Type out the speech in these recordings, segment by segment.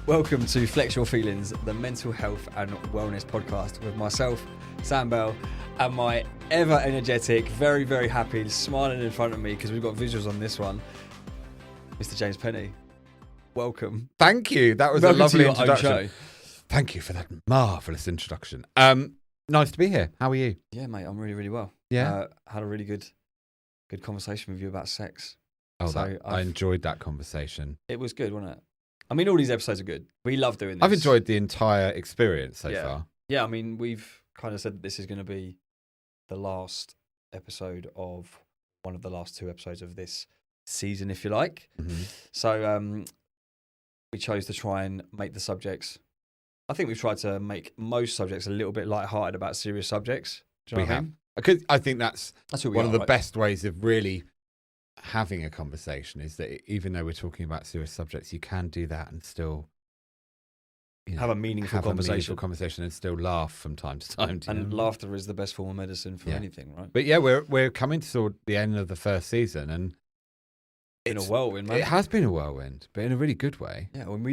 Welcome to Flex Your Feelings, the mental health and wellness podcast with myself, Sam Bell, and my ever energetic, very, very happy, smiling in front of me because we've got visuals on this one, Mr. James Penny. Welcome. Thank you. That was Welcome a lovely to your own introduction. show. Thank you for that marvellous introduction. Nice to be here. How are you? Yeah, mate, I'm really, really well. Yeah? Had a really good conversation with you about sex. Oh, So I enjoyed that conversation. It was good, wasn't it? I mean, all these episodes are good. We love doing this. I've enjoyed the entire experience so far. Yeah, I mean, we've kind of said that this is going to be the last episode of one of the last two episodes of this season, if you like. Mm-hmm. So we chose to try and make the subjects. I think we've tried to make most subjects a little bit lighthearted about serious subjects. Do you know what I mean? Because I think that's who we one are, of the right? best ways of really having a conversation is that even though we're talking about serious subjects, you can do that and still Have a meaningful conversation and still laugh from time to time. And laughter is the best form of medicine for anything, right? But yeah, we're coming toward the end of the first season, and In a whirlwind, man. it has been a whirlwind, but in a really good way. Yeah, when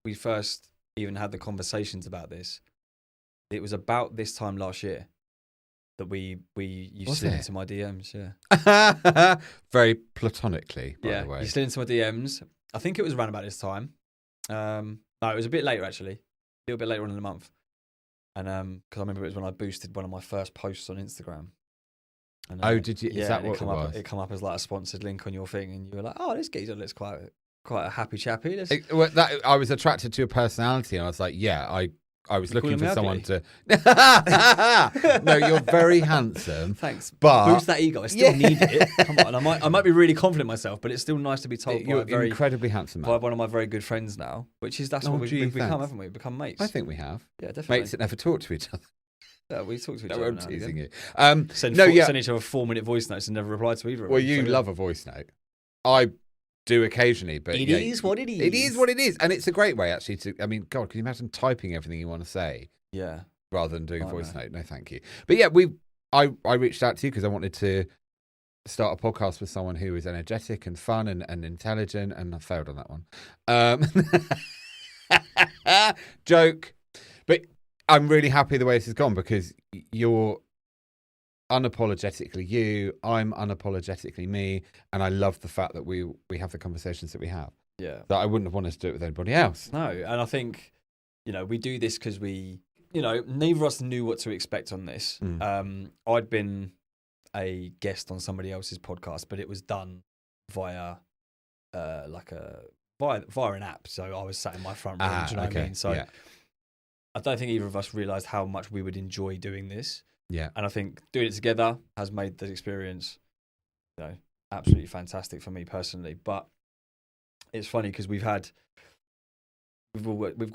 we first even had the conversations about this, it was about this time last year that you slid into my DMs. Yeah, Very platonically, by the way. you slid into my DMs. I think it was around about this time. No, it was a bit later actually, a little bit later on in the month. And because I remember it was when I boosted one of my first posts on Instagram. And, did you? Yeah, Is that what it was? It come up as like a sponsored link on your thing, and you were like, "Oh, this geezer looks quite a happy chappy." I was attracted to your personality, and I was like, yeah, I was looking for someone ugly? to. No, you're very handsome. Thanks. But Boost that ego. I still need it. Come on, I might be really confident in myself, but it's still nice to be told you're by incredibly handsome. by one of my very good friends now, which is that's what we've become, haven't we? We've become mates. I think we have. Yeah, definitely. Mates that never talk to each other. Yeah, we talk to each No, other. I'm now and teasing again. you. Send each other 4-minute voice notes and never reply to either of Well, them. you So, love a voice note. I do occasionally, but It is what it is. It is what it is, and it's a great way actually to. I mean, God, can you imagine typing everything you want to say? Yeah. Rather than doing a voice note. No, thank you. But yeah, I reached out to you because I wanted to start a podcast with someone who is energetic and fun and intelligent, and I failed on that one. Joke. But I'm really happy the way this has gone because you're unapologetically you, I'm unapologetically me, and I love the fact that we have the conversations that we have. Yeah. That I wouldn't have wanted to do it with anybody else. No, and I think, we do this because neither of us knew what to expect on this. I'd been a guest on somebody else's podcast, but it was done via an app. So I was sat in my front room. Do you know what I mean? So I don't think either of us realised how much we would enjoy doing this. Yeah. And I think doing it together has made the experience, absolutely fantastic for me personally. But it's funny because we've got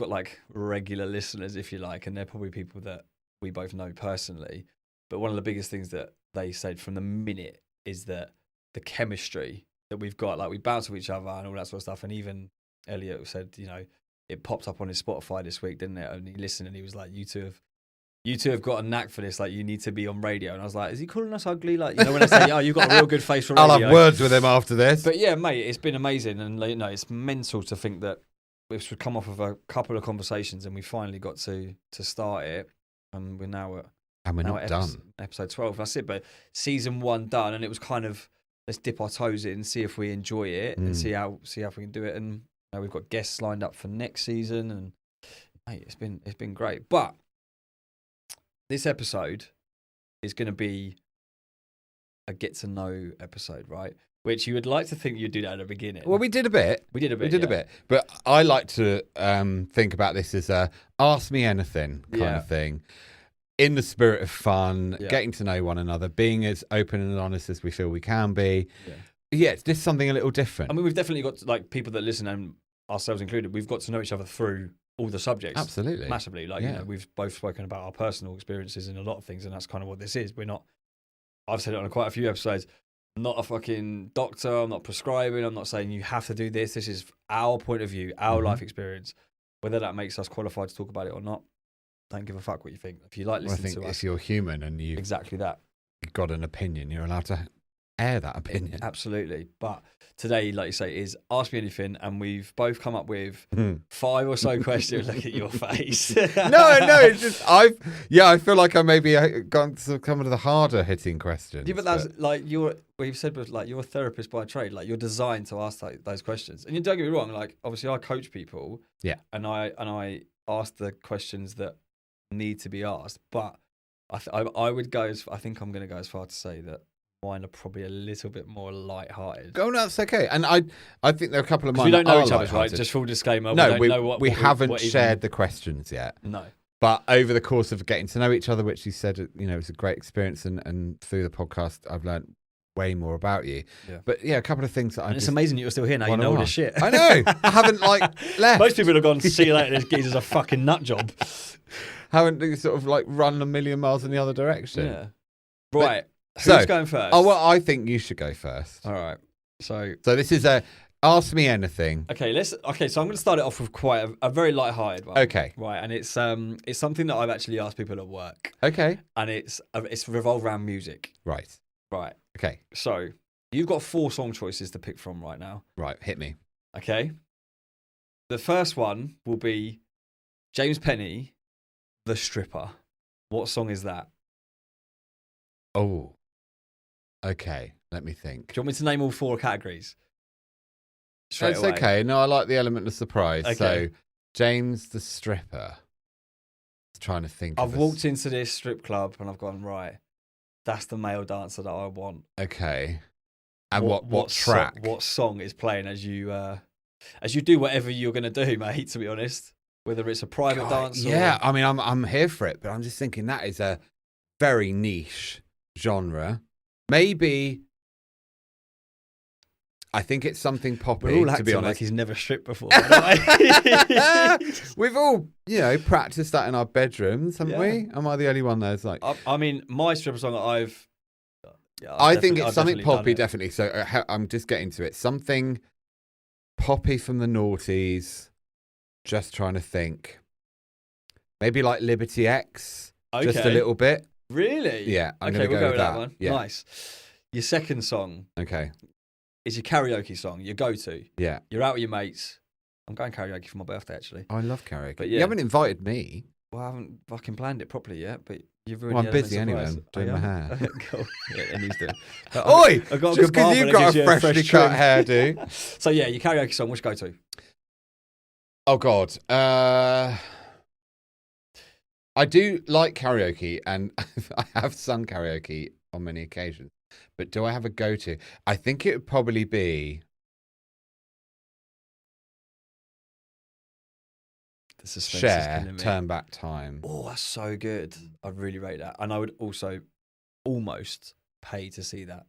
like regular listeners, if you like, and they're probably people that we both know personally. But one of the biggest things that they said from the minute is that the chemistry that we've got, like we bounce off each other and all that sort of stuff. And even Elliot said, it popped up on his Spotify this week, didn't it? And he listened and he was like, you two have got a knack for this. Like, you need to be on radio. And I was like, is he calling us ugly? Like, when I say, oh, you've got a real good face for radio. I'll have words with him after this. But yeah, mate, it's been amazing. And, it's mental to think that we've come off of a couple of conversations and we finally got to start it. And we're now at... And we're not done. Episode 12, that's it. But season 1 done. And it was kind of, let's dip our toes in, see if we enjoy it and see how we can do it. And we've got guests lined up for next season. And, mate, it's been great. But... this episode is going to be a get-to-know episode, right? Which you would like to think you'd do that at the beginning. Well, we did a bit. A bit. But I like to think about this as a ask me anything kind of thing. In the spirit of fun, getting to know one another, being as open and honest as we feel we can be. Yeah, it's just something a little different. I mean, we've definitely got like people that listen, and ourselves included, we've got to know each other through all the subjects. Absolutely. Massively. Like, we've both spoken about our personal experiences in a lot of things, and that's kind of what this is. I've said it on quite a few episodes, I'm not a fucking doctor, I'm not prescribing, I'm not saying you have to do this. This is our point of view, our life experience. Whether that makes us qualified to talk about it or not, don't give a fuck what you think. If you like listening to us. If you're human and you've exactly that. got an opinion, you're allowed to air that opinion. Absolutely. But today, like you say, is Ask Me Anything, and we've both come up with 5 or so questions. Look at your face. No, it's just I feel like I maybe gone to some of the harder hitting questions. Yeah, but that's like we've said, but like you're a therapist by trade. Like you're designed to ask those questions. And you don't get me wrong. Like obviously, I coach people. Yeah. And I ask the questions that need to be asked. But I would go. I think I'm going to go as far to say that mine are probably a little bit more light-hearted. Oh, no, that's okay. And I think there are a couple of mine. We don't know each other, right? Just full disclaimer. No, we haven't shared the questions yet. No. But over the course of getting to know each other, which you said, it was a great experience, and through the podcast, I've learned way more about you. Yeah. But yeah, a couple of things that it's amazing that you're still here now. You know all this shit. I know. I haven't left. Most people have gone, see you later. This geezer's a fucking nut job. Haven't sort of like run a million miles in the other direction. Yeah. Right. Who's going first? Oh, well, I think you should go first. All right. So this is Ask Me Anything. Okay, so I'm going to start it off with quite a very light-hearted one. Okay. Right, and it's something that I've actually asked people at work. Okay. And it's revolved around music. Right. Okay. So you've got 4 song choices to pick from right now. Right, hit me. Okay. The first one will be James Penny, The Stripper. What song is that? Oh. Okay, let me think. Do you want me to name all 4 categories? That's okay. No, I like the element of surprise. Okay. So, James the Stripper. Trying to think. I've walked into this strip club and I've gone, right, that's the male dancer that I want. Okay. And what track? What song is playing as you do whatever you're going to do, mate, to be honest? Whether it's a private dance or... Yeah, I mean, I'm here for it, but I'm just thinking that is a very niche genre. Maybe... I think it's something poppy, We're all to be acting honest. like he's never stripped before. We've all, practiced that in our bedrooms, haven't we? Am I the only one that's like... I mean, my stripper song I think it's something poppy, definitely. So I'm just getting to it. Something poppy from the noughties. Just trying to think. Maybe like Liberty X. Okay. Just a little bit. Really? Yeah. We'll go with that one. Yeah. Nice. Your second song. Okay. Is your karaoke song, your go-to. Yeah. You're out with your mates. I'm going karaoke for my birthday, actually. I love karaoke. But you haven't invited me. Well, I haven't fucking planned it properly yet, but you've ruined I'm busy anyway. I'm doing my hair. Cool. Yeah, and he's doing. Oi! Just because you've got a freshly cut hairdo. So yeah, your karaoke song, which go-to? Oh, God. I do like karaoke, and I have sung karaoke on many occasions. But do I have a go-to? I think it would probably be... Cher, Turn Back Time. Oh, that's so good. I really rate that. And I would also almost pay to see that.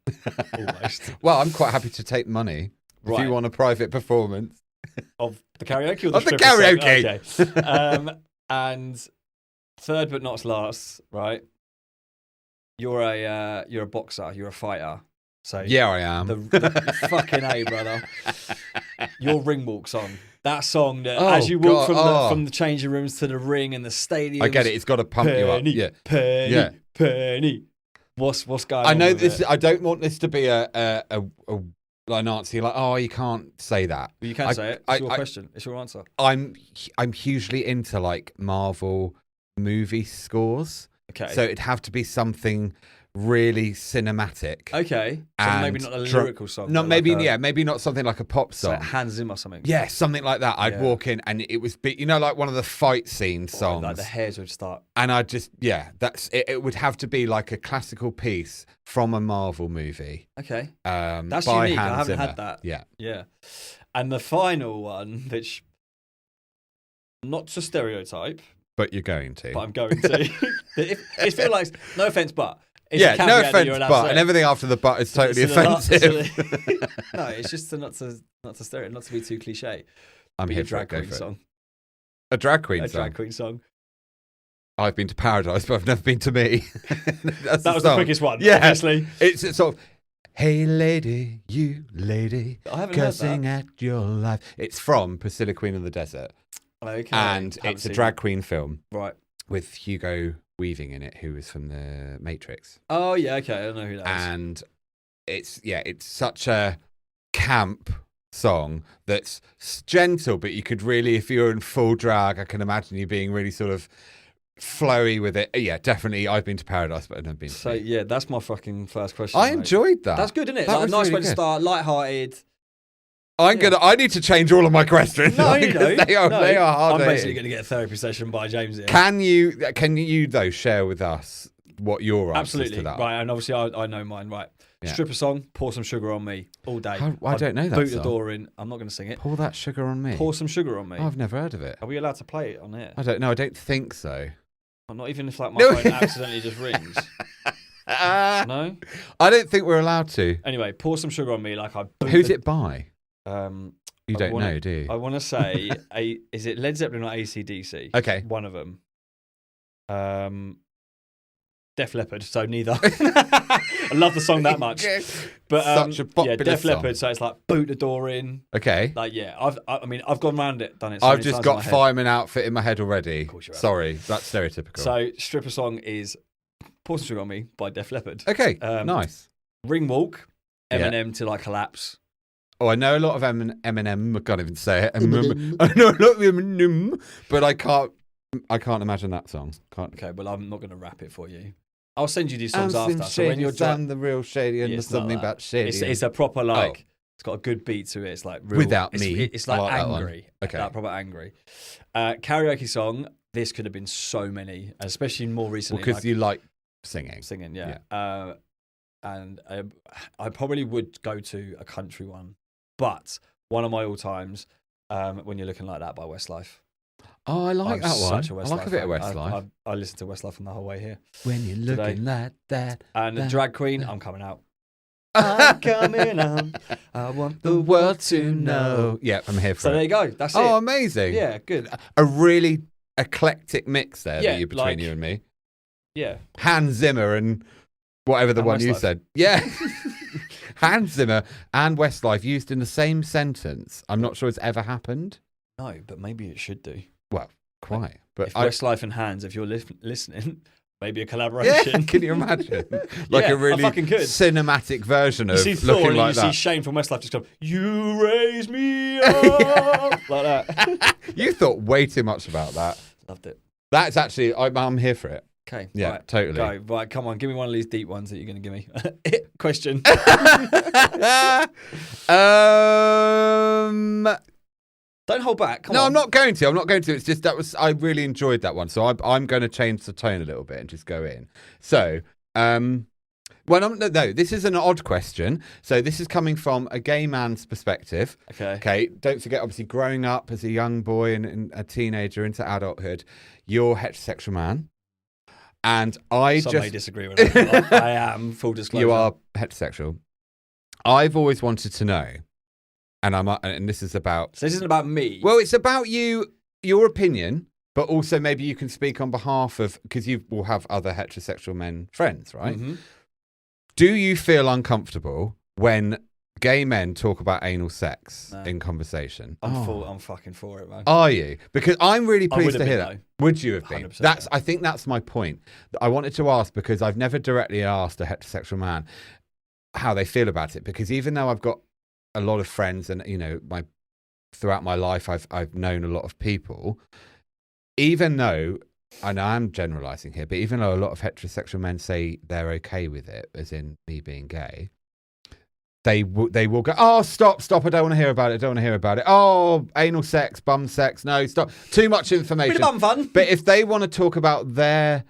Almost. Well, I'm quite happy to take money if you want a private performance. Of the karaoke or the Of the karaoke. Okay. And third but not last, right? You're a boxer, you're a fighter. So yeah, I am. The fucking A, brother. Your ring walk song. That song that as you walk from the changing rooms to the ring and the stadium. I get it. It's got to pump you up. Yeah. Penny. What's going on? I know this. I don't want this to be a like Nazi. Like, oh, you can't say that. Well, you can say it. It's your question. It's your answer. I'm hugely into like Marvel movie scores. Okay. So it'd have to be something really cinematic. Okay. So maybe not a lyrical song. No, maybe maybe not something like a pop song. Like Hans Zimmer or something. Yeah, something like that. I'd walk in and it was like one of the fight scene songs. Like the hairs would start. And I'd just that's it. It would have to be like a classical piece from a Marvel movie. Okay. That's by unique. Hans I haven't Zimmer. had that. Yeah. Yeah. And the final one, which not to stereotype. But you're going to. But I'm going to. It feels like, no offense, but. No offense, but, and everything after the but is totally offensive. No, it's just not to be too cliche. I'm here for a drag queen song. A drag queen song? A drag queen song. I've been to Paradise, but I've never been to me. That was the quickest one, obviously. It's sort of, hey lady, you lady, I haven't cursing heard at your life. It's from Priscilla Queen of the Desert. Okay. And it's a drag queen film. Right. With Hugo Weaving in it, who was from The Matrix. Oh, yeah, okay. I don't know who that is. And it's such a camp song that's gentle, but you could really, if you're in full drag, I can imagine you being really sort of flowy with it. Yeah, definitely. I've been to Paradise, but I've never been to So, yeah, that's my fucking first question. I enjoyed that. That's good, isn't it? That Like, was a nice really way to good. start, light-hearted. I need to change all of my questions. No, they are hard. I'm basically going to get a therapy session by James here. Can you though share with us what your answers to that? Right, and obviously I know mine. Right, stripper song, Pour Some Sugar on Me all day. I don't know that boot song. the door in. I'm not going to sing it. Pour that sugar on me. Pour Some Sugar on Me. Oh, I've never heard of it. Are we allowed to play it on here? I don't know. I don't think so. Not even if like my phone accidentally just rings. No, I don't think we're allowed to. Anyway, Pour Some Sugar on Me. Like Who's it by? You don't know, do you? I want to say, is it Led Zeppelin or AC/DC? Okay, one of them. Def Leppard, so neither. I love the song that much. But such a popular Def song. Leppard, so it's like boot the door in. Okay. Like I've gone round it, done it. I've just got Fireman Outfit in my head already. Of course you have. Sorry, that's stereotypical. So stripper song is Pour Some Sugar on Me by Def Leppard. Okay, nice. Ring Walk, Eminem Till I Collapse. Oh, I know a lot of Eminem. I can't even say it. I know a lot of Eminem, but I can't imagine that song. Can't. Okay, well, I'm not going to rap it for you. I'll send you these songs after. So when you're driving the real shady and there's something about shady. It's a proper it's got a good beat to it. It's like real, Without me. It's like angry. Okay, like proper angry. Karaoke song. This could have been so many, especially more recently. Because you like singing. Singing, yeah. And I probably would go to a country one, but one of my all times, When You're Looking Like That by Westlife. Oh, I like that one. Such a Westlife I like a bit of Westlife. I listened to Westlife on the whole way here. When you're looking like that. And the Drag Queen, I'm coming out. I'm coming out. I want the world to know. Yeah, I'm here for it. So there you go. That's it. Oh, amazing. Yeah, good. A really eclectic mix there Yeah, between you and me. Yeah. Hans Zimmer and whatever the one Westlife. you said. Yeah. Hans Zimmer and Westlife used in the same sentence. I'm not sure it's ever happened. No, but maybe it should do. Well, quite. But if Westlife and Hans, if you're listening, maybe a collaboration. Yeah, can you imagine? Like a really cinematic version of you see Thor looking and like you that. see Shane from Westlife just go, "You raise me up," like that. You thought way too much about that. Loved it. That's actually, I'm here for it. Okay. Yeah, right, totally. Go. Right, come on, give me one of these deep ones that you're going to give me. Question. Don't hold back. Come on. I'm not going to. It's just I really enjoyed that one. So I'm going to change the tone a little bit and just go in. So, this is an odd question. So this is coming from a gay man's perspective. Okay. Don't forget, obviously, growing up as a young boy and a teenager into adulthood, you're a heterosexual man. And Some may disagree with that. I am, full disclosure. You are heterosexual. I've always wanted to know, and this is about... So this isn't about me. Well, it's about you, your opinion, but also maybe you can speak on behalf of... Because you will have other heterosexual men friends, right? Mm-hmm. Do you feel uncomfortable when gay men talk about anal sex in conversation? I'm fucking for it, man. Are you? Because I'm really pleased to hear that. Though. Would you have been? 100%. I think that's my point. I wanted to ask because I've never directly asked a heterosexual man how they feel about it. Because even though I've got a lot of friends and, throughout my life, I've known a lot of people, even though, and I'm generalizing here, but even though a lot of heterosexual men say they're okay with it, as in me being gay, they will go, oh, stop, I don't want to hear about it. Oh, anal sex, bum sex, no, stop. Too much information. Bit of bum fun. But if they want to talk about their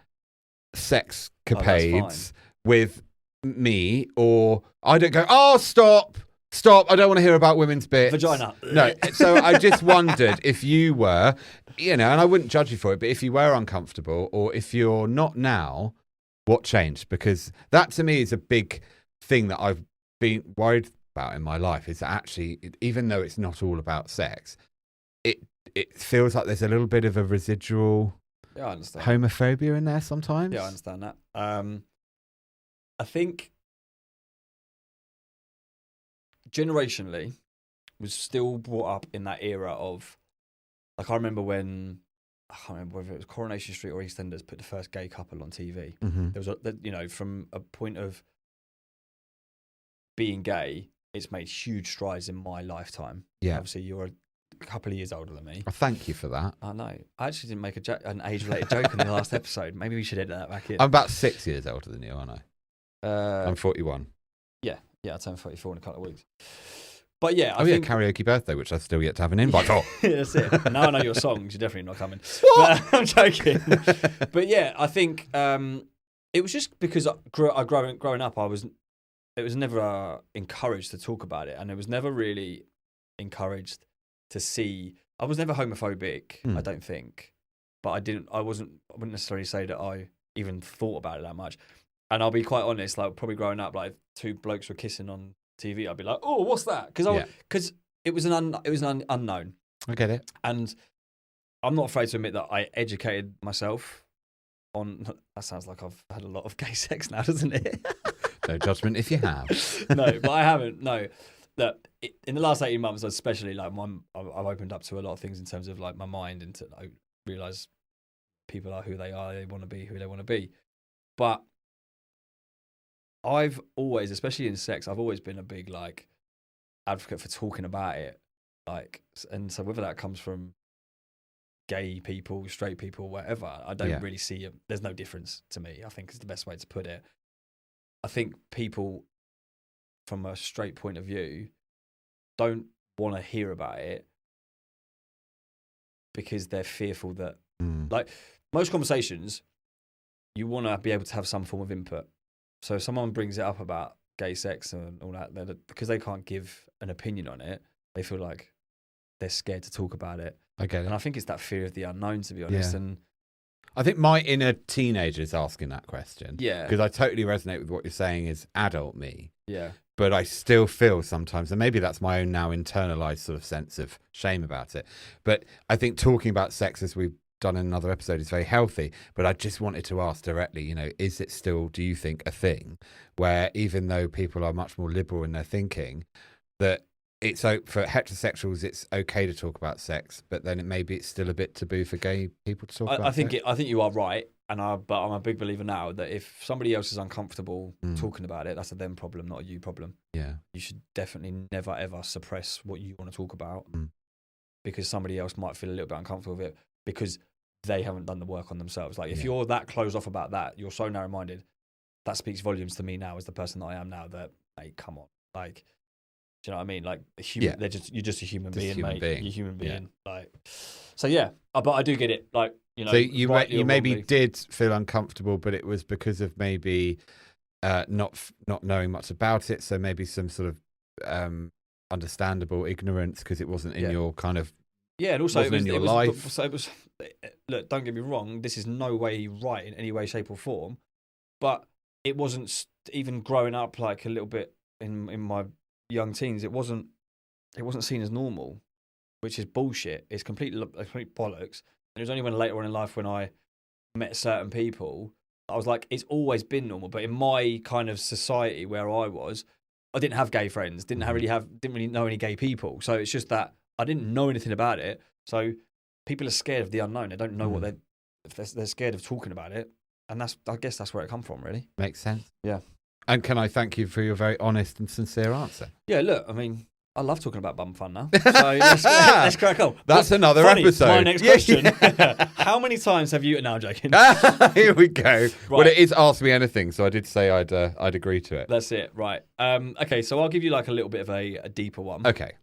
sex capades with me, or I don't go, oh, stop, I don't want to hear about women's bits. Vagina. No, so I just wondered if you were, and I wouldn't judge you for it, but if you were uncomfortable, or if you're not now, what changed? Because that to me is a big thing that I've been worried about in my life, is that actually, even though it's not all about sex, it feels like there's a little bit of a residual I understand. homophobia in there sometimes. Yeah, I understand that. I think generationally was still brought up in that era of, like, I remember when, I can't remember whether it was Coronation Street or EastEnders put the first gay couple on TV. Mm-hmm. There was from a point of being gay, it's made huge strides in my lifetime. Yeah. Obviously, you're a couple of years older than me. Well, thank you for that. I know. I actually didn't make an age-related joke in the last episode. Maybe we should edit that back in. I'm about 6 years older than you, aren't I? I'm 41. Yeah, I turned 44 in a couple of weeks. But yeah, I think karaoke birthday, which I've still yet to have an invite for. That's it. Now I know your songs, you're definitely not coming. But, I'm joking. But yeah, I think it was just because growing up, it was never encouraged to talk about it, and it was never really encouraged to see. I was never homophobic, I don't think, but I wouldn't necessarily say that I even thought about it that much. And I'll be quite honest, like probably growing up, like two blokes were kissing on TV, I'd be like, "Oh, what's that?" Because it was an unknown. I get it, and I'm not afraid to admit that I educated myself on. That sounds like I've had a lot of gay sex now, doesn't it? No judgment if you have. No, but I haven't. No, that in the last 18 months, especially, like I've opened up to a lot of things in terms of like my mind, and to realize people are who they are. They want to be who they want to be, but I've always, especially in sex, I've always been a big like advocate for talking about it, like, and so whether that comes from gay people, straight people, whatever, I don't really see it. There's no difference to me. I think is the best way to put it. I think people, from a straight point of view, don't want to hear about it because they're fearful that, like, most conversations, you want to be able to have some form of input. So if someone brings it up about gay sex and all that, because they can't give an opinion on it, they feel like they're scared to talk about it. I get it. And I think it's that fear of the unknown, to be honest. Yeah. And I think my inner teenager is asking that question. Yeah. Because I totally resonate with what you're saying is adult me. Yeah. But I still feel sometimes, and maybe that's my own now internalized sort of sense of shame about it. But I think talking about sex, as we've done in another episode, is very healthy. But I just wanted to ask directly, you know, is it still, do you think, a thing where even though people are much more liberal in their thinking, that it's for heterosexuals, it's okay to talk about sex, but then maybe it's still a bit taboo for gay people to talk about sex? I think you are right. But I'm a big believer now that if somebody else is uncomfortable talking about it, that's a them problem, not a you problem. Yeah. You should definitely never, ever suppress what you want to talk about because somebody else might feel a little bit uncomfortable with it because they haven't done the work on themselves. Like, if you're that closed off about that, you're so narrow-minded, that speaks volumes to me now as the person that I am now that, hey, come on. Like, do you know what I mean? Like, you're just a human being, mate. You're a human being. Yeah. Like, so, yeah. But I do get it. Like, you know, so you maybe did feel uncomfortable, but it was because of maybe not knowing much about it. So maybe some sort of understandable ignorance because it wasn't in your kind of and also it was in your life. So it was. Look, don't get me wrong. This is no way right in any way, shape, or form. But it wasn't even growing up like a little bit in my young teens. It wasn't seen as normal, which is bullshit. It's complete bollocks. And it was only when later on in life when I met certain people, I was like, it's always been normal. But in my kind of society where I was, I didn't have gay friends, didn't really know any gay people. So it's just that I didn't know anything about it. So people are scared of the unknown. They don't know what they're scared of talking about it. And I guess that's where it come from, really. Makes sense. Yeah. And can I thank you for your very honest and sincere answer? Yeah, look, I mean, I love talking about bum fun now. So let's crack on. That's another episode. My next question. How many times have you... No, I'm joking. Here we go. Right. Well, it is Ask Me Anything, so I did say I'd agree to it. That's it, right. Okay, so I'll give you like a little bit of a deeper one. Okay.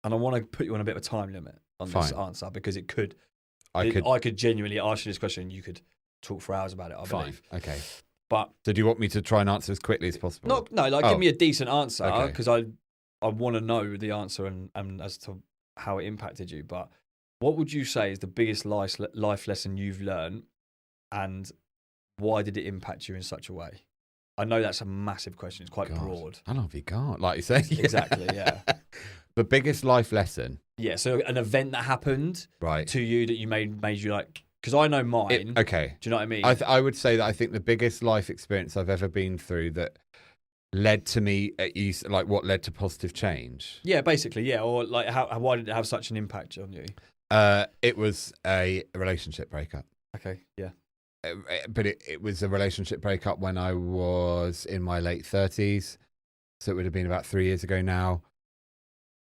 And I want to put you on a bit of a time limit on this answer because I could genuinely ask you this question and you could talk for hours about it, I believe. Okay. But so do you want me to try and answer as quickly as possible? Give me a decent answer because I want to know the answer and as to how it impacted you. But what would you say is the biggest life lesson you've learned and why did it impact you in such a way? I know that's a massive question. It's quite broad. I love you can't, like you say. Exactly, yeah. The biggest life lesson? Yeah, so an event that happened to you that you made you like... Because I know mine. Okay. Do you know what I mean? I would say that I think the biggest life experience I've ever been through that led to me, like what led to positive change. Yeah, basically, yeah. Or like, why did it have such an impact on you? It was a relationship breakup. Okay, yeah. but it was a relationship breakup when I was in my late 30s. So it would have been about 3 years ago now.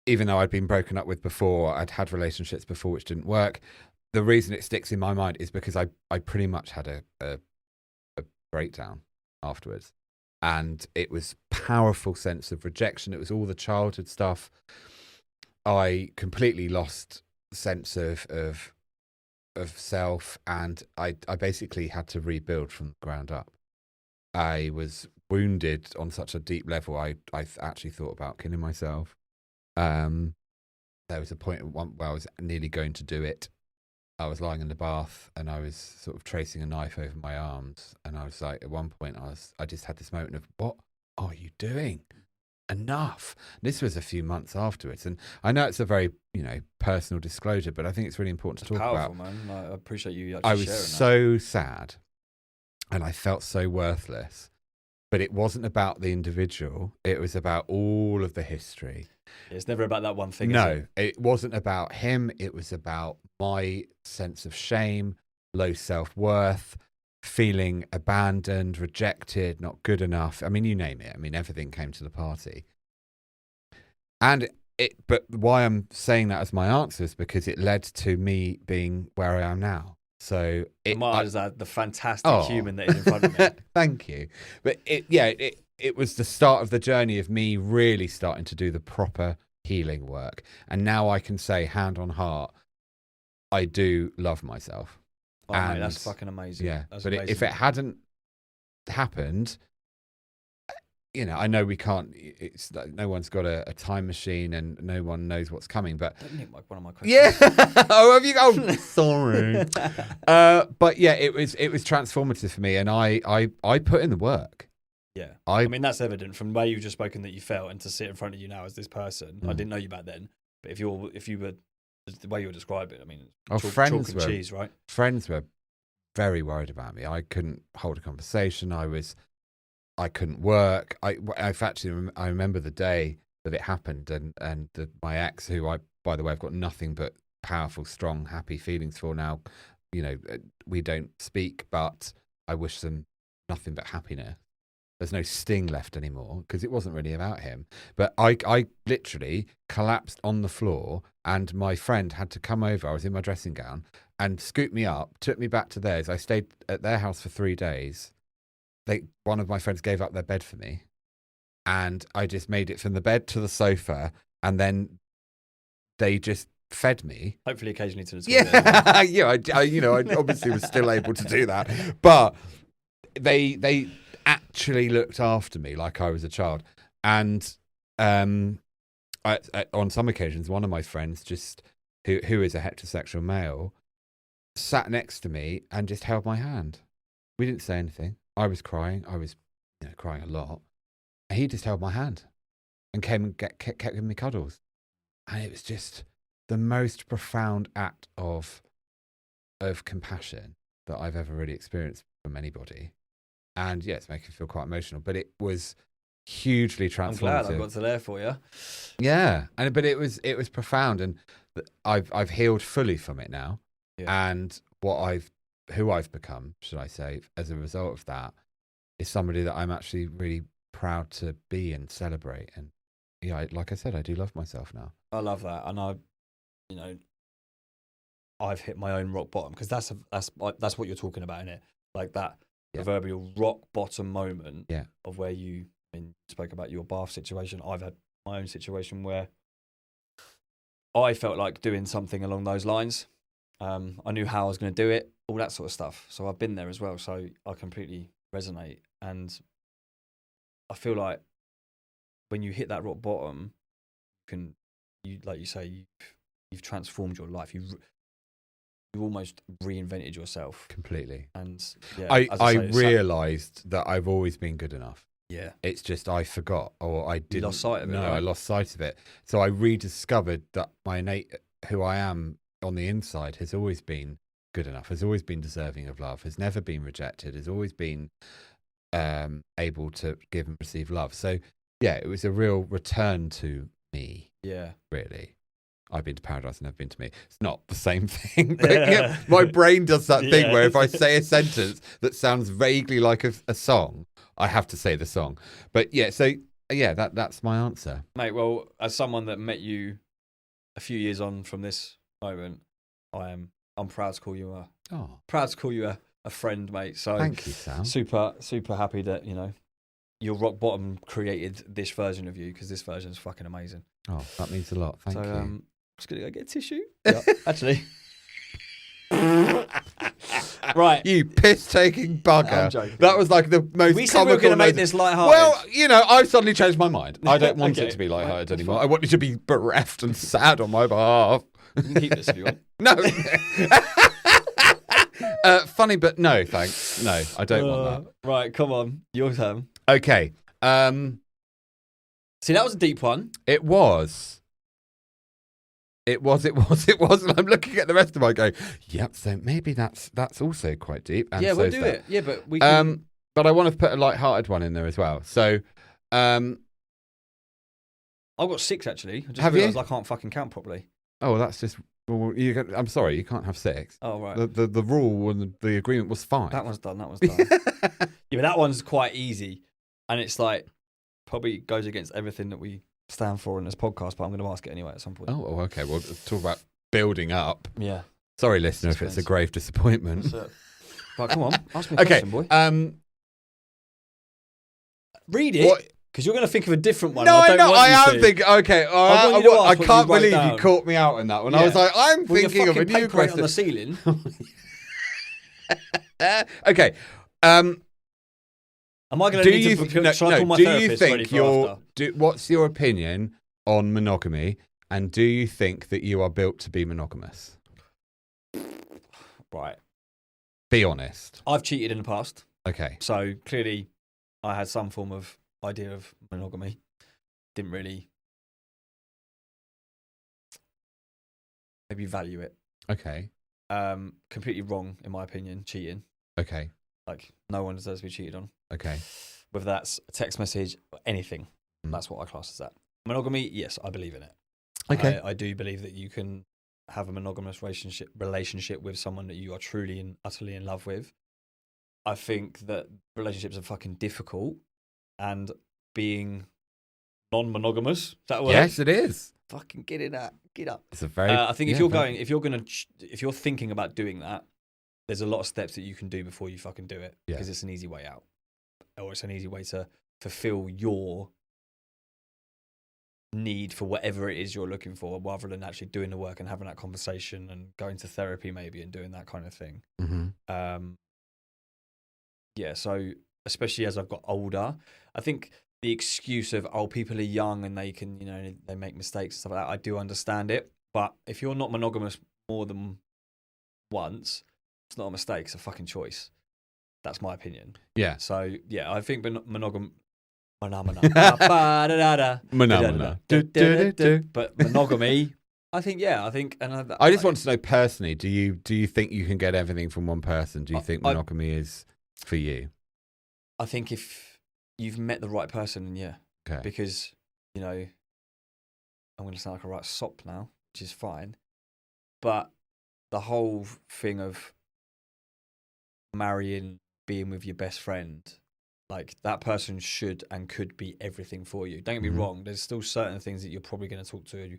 Even though I'd been broken up with before, I'd had relationships before which didn't work. The reason it sticks in my mind is because I pretty much had a breakdown afterwards. And it was powerful sense of rejection. It was all the childhood stuff. I completely lost sense of self, and I basically had to rebuild from the ground up. I was wounded on such a deep level. I actually thought about killing myself. There was a point where I was nearly going to do it. I was lying in the bath and I was sort of tracing a knife over my arms, and I was like, at one point I just had this moment of, what are you doing? Enough. This was a few months afterwards, and I know it's a very personal disclosure, but I think it's really important to talk powerful, about. Man. I appreciate you actually I was sharing so sad, and I felt so worthless. But it wasn't about the individual. It was about all of the history. It's never about that one thing. No, it wasn't about him. It was about my sense of shame, low self-worth, feeling abandoned, rejected, not good enough. I mean, you name it. I mean, everything came to the party. But why I'm saying that as my answer is because it led to me being where I am now. So the fantastic human that is in front of me. Thank you. But it was the start of the journey of me really starting to do the proper healing work. And now I can say, hand on heart, I do love myself. Oh, mate, that's fucking amazing. Yeah, that's but amazing. If it hadn't happened, I know we can't. It's like no one's got a time machine, and no one knows what's coming. But one of my questions. Yeah. Oh, have you? Oh, sorry. But yeah, it was transformative for me, and I put in the work. Yeah, I mean that's evident from the way you've just spoken that you felt, and to sit in front of you now as this person. I didn't know you back then, but if you were the way you were describing it, I mean, chalk and cheese, right? Friends were very worried about me. I couldn't hold a conversation. I couldn't work. I remember the day that it happened, and my ex, who by the way, I've got nothing but powerful, strong, happy feelings for now. We don't speak, but I wish them nothing but happiness. There's no sting left anymore because it wasn't really about him. But I literally collapsed on the floor, and my friend had to come over. I was in my dressing gown and scoop me up, took me back to theirs. I stayed at their house for 3 days. One of my friends gave up their bed for me, and I just made it from the bed to the sofa, and then they just fed me. Hopefully, occasionally to the school. Yeah, yeah. I obviously was still able to do that, but they actually looked after me like I was a child. And on some occasions, one of my friends, who is a heterosexual male, sat next to me and just held my hand. We didn't say anything. I was crying. I was crying a lot. And he just held my hand and came and kept giving me cuddles. And it was just the most profound act of compassion that I've ever really experienced from anybody. And yeah, it's making me feel quite emotional, but it was hugely transformative. I'm glad I got to there for you. Yeah, but it was profound, and I've healed fully from it now. Yeah. And who I've become, should I say, as a result of that, is somebody that I'm actually really proud to be and celebrate. And yeah, like I said, I do love myself now. I love that, and I've hit my own rock bottom, because that's what you're talking about, innit? Like that proverbial rock bottom moment of where you spoke about your bath situation. I've had my own situation where I felt like doing something along those lines. I knew how I was going to do it, all that sort of stuff. So I've been there as well. So I completely resonate. And I feel like when you hit that rock bottom, like you say, you've transformed your life. You've almost reinvented yourself completely. And I realised that I've always been good enough. Yeah, it's just I forgot, or I didn't. You lost sight of it. No, right? I lost sight of it. So I rediscovered that my innate, who I am on the inside, has always been good enough. Has always been deserving of love. Has never been rejected. Has always been able to give and receive love. So yeah, it was a real return to me. Yeah, really. I've been to paradise, never been to me. It's not the same thing. But my brain does that thing where if I say a sentence that sounds vaguely like a song, I have to say the song. But yeah, so yeah, that's my answer. Mate, well, as someone that met you a few years on from this moment, I'm proud to call you a friend, mate. So thank you, Sam. Super happy that, your rock bottom created this version of you, because this version is fucking amazing. Oh, that means a lot. Thank you. I'm just going to go get a tissue. Yeah, actually. Right. You piss-taking bugger. I'm joking. That was like the most We said we were going to make this lighthearted. Well, I've suddenly changed my mind. I don't want it to be lighthearted anymore. I want you to be bereft and sad on my behalf. You can keep this if you want. No. Funny, but no, thanks. No, I don't want that. Right, come on. Your turn. Okay. See, that was a deep one. It was. And I'm looking at the rest of my go, yep, so maybe that's also quite deep. And yeah, we'll do it. Yeah, but we can... But I want to put a light-hearted one in there as well. So, I've got 6, actually. I just realised I can't fucking count properly. Oh, that's just... Well, I'm sorry, you can't have 6. Oh, right. The rule and the agreement was 5. That one's done. Yeah, but that one's quite easy. And it's like, probably goes against everything that we stand for in this podcast, but I'm going to ask it anyway at some point. Oh, okay. Well, let's talk about building up. Yeah. Sorry, listener, if it's a grave disappointment. Right, come on. Ask me a question, boy. Read it. Because you're going to think of a different one. I am thinking. Okay, I can't believe you caught me out on that one. Yeah. I was like, I'm thinking of a new question on the ceiling. Okay. Am I going to need to call my therapist ready for after? What's your opinion on monogamy, and do you think that you are built to be monogamous? Right. Be honest. I've cheated in the past. Okay. So clearly I had some form of idea of monogamy. Didn't really maybe value it. Okay. Completely wrong, in my opinion, cheating. Okay. Like, no one deserves to be cheated on. Okay. Whether that's a text message or anything, that's what I class as that. Monogamy, yes, I believe in it. Okay. I do believe that you can have a monogamous relationship with someone that you are truly and utterly in love with. I think that relationships are fucking difficult, and being non-monogamous, is that what? Yes, it is. Fucking get in that. Get up. It's a very. I think if you're thinking about doing that, there's a lot of steps that you can do before you fucking do it, because it's an easy way out, or it's an easy way to fulfill your need for whatever it is you're looking for, rather than actually doing the work and having that conversation and going to therapy maybe and doing that kind of thing. Mm-hmm. Yeah, so especially as I've got older, I think the excuse of, people are young and they can, they make mistakes and stuff like that, I do understand it. But if you're not monogamous more than once, it's not a mistake, it's a fucking choice. That's my opinion. Yeah. So, yeah, I think monogamy... But monogamy, I think... I just want to know personally, do you think you can get everything from one person? Do you think monogamy is for you? I think if you've met the right person, yeah. Okay. Because, I'm going to sound like a right sop now, which is fine. But the whole thing of marrying, being with your best friend, like, that person should and could be everything for you. Don't get me wrong, there's still certain things that you're probably going to talk to,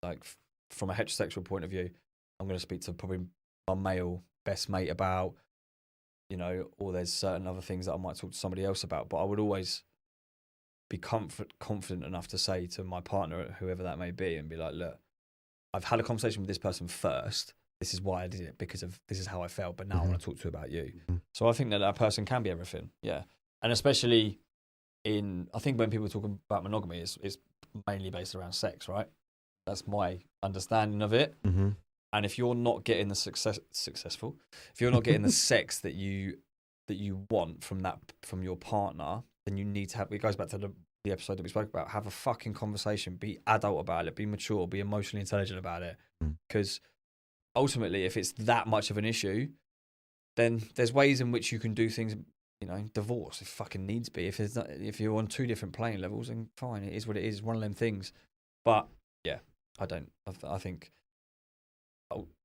like, from a heterosexual point of view, I'm going to speak to probably my male best mate about, or there's certain other things that I might talk to somebody else about. But I would always be confident enough to say to my partner, whoever that may be, and be like, look, I've had a conversation with this person first. This is why I did it, because of this is how I felt. But now I want to talk to you about you. So I think that person can be everything. Yeah. And especially I think when people talk about monogamy, it's mainly based around sex, right? That's my understanding of it. Mm-hmm. And if you're not getting the successful, if you're not getting the sex that you want from your partner, then you need to have. It goes back to the episode that we spoke about. Have a fucking conversation. Be adult about it. Be mature. Be emotionally intelligent about it. Because ultimately, if it's that much of an issue, then there's ways in which you can do things. Divorce if fucking needs be. If you're on 2 different playing levels, then fine. It is what it is. It's one of them things. But yeah. I don't. I think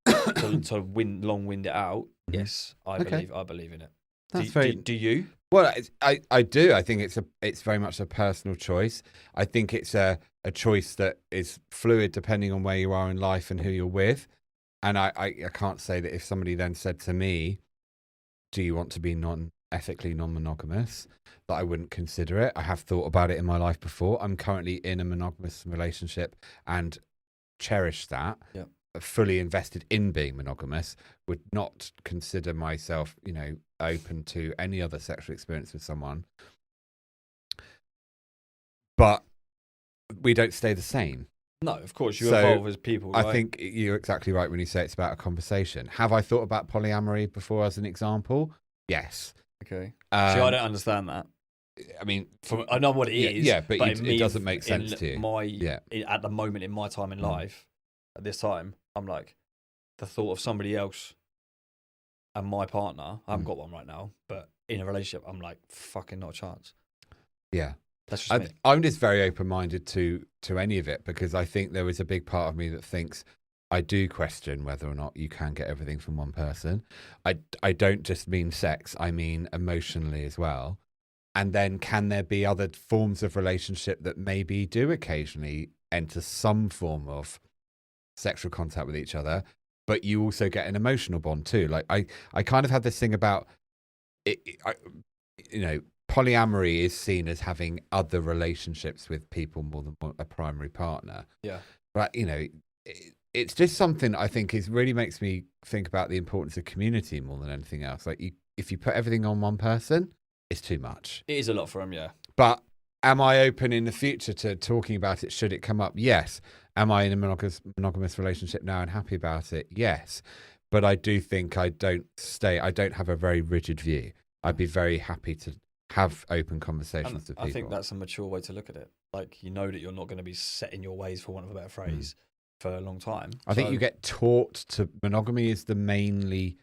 to wind it out. Yes, I believe in it. Do you? Well, I do. I think it's very much a personal choice. I think it's a choice that is fluid depending on where you are in life and who you're with. And I can't say that if somebody then said to me, do you want to be ethically non-monogamous, that I wouldn't consider it. I have thought about it in my life before. I'm currently in a monogamous relationship and cherish that. Yeah. Fully invested in being monogamous, would not consider myself, open to any other sexual experience with someone. But we don't stay the same. No, of course, you evolve as people, right? I think you're exactly right when you say it's about a conversation. Have I thought about polyamory before as an example? Yes. Okay. See, I don't understand that. I mean, I know what it is. Yeah, but it doesn't make sense to you. At the moment in my time in life, at this time, I'm like, the thought of somebody else and my partner, I haven't got one right now, but in a relationship, I'm like, fucking not a chance. Yeah. That's just me. I'm just very open-minded to any of it, because I think there is a big part of me that thinks I do question whether or not you can get everything from one person. I don't just mean sex, I mean emotionally as well. And then can there be other forms of relationship that maybe do occasionally enter some form of sexual contact with each other, but you also get an emotional bond too? Like I kind of have this thing about it, polyamory is seen as having other relationships with people more than a primary partner. Yeah. But, it's just something I think really makes me think about the importance of community more than anything else. Like if you put everything on one person, it's too much. It is a lot for them, yeah. But am I open in the future to talking about it should it come up? Yes. Am I in a monogamous relationship now and happy about it? Yes. But I do think I don't have a very rigid view. I'd be very happy to have open conversations with people. I think that's a mature way to look at it. Like, that you're not going to be set in your ways, for want of a better phrase, for a long time. I think you get taught to monogamy is the mainly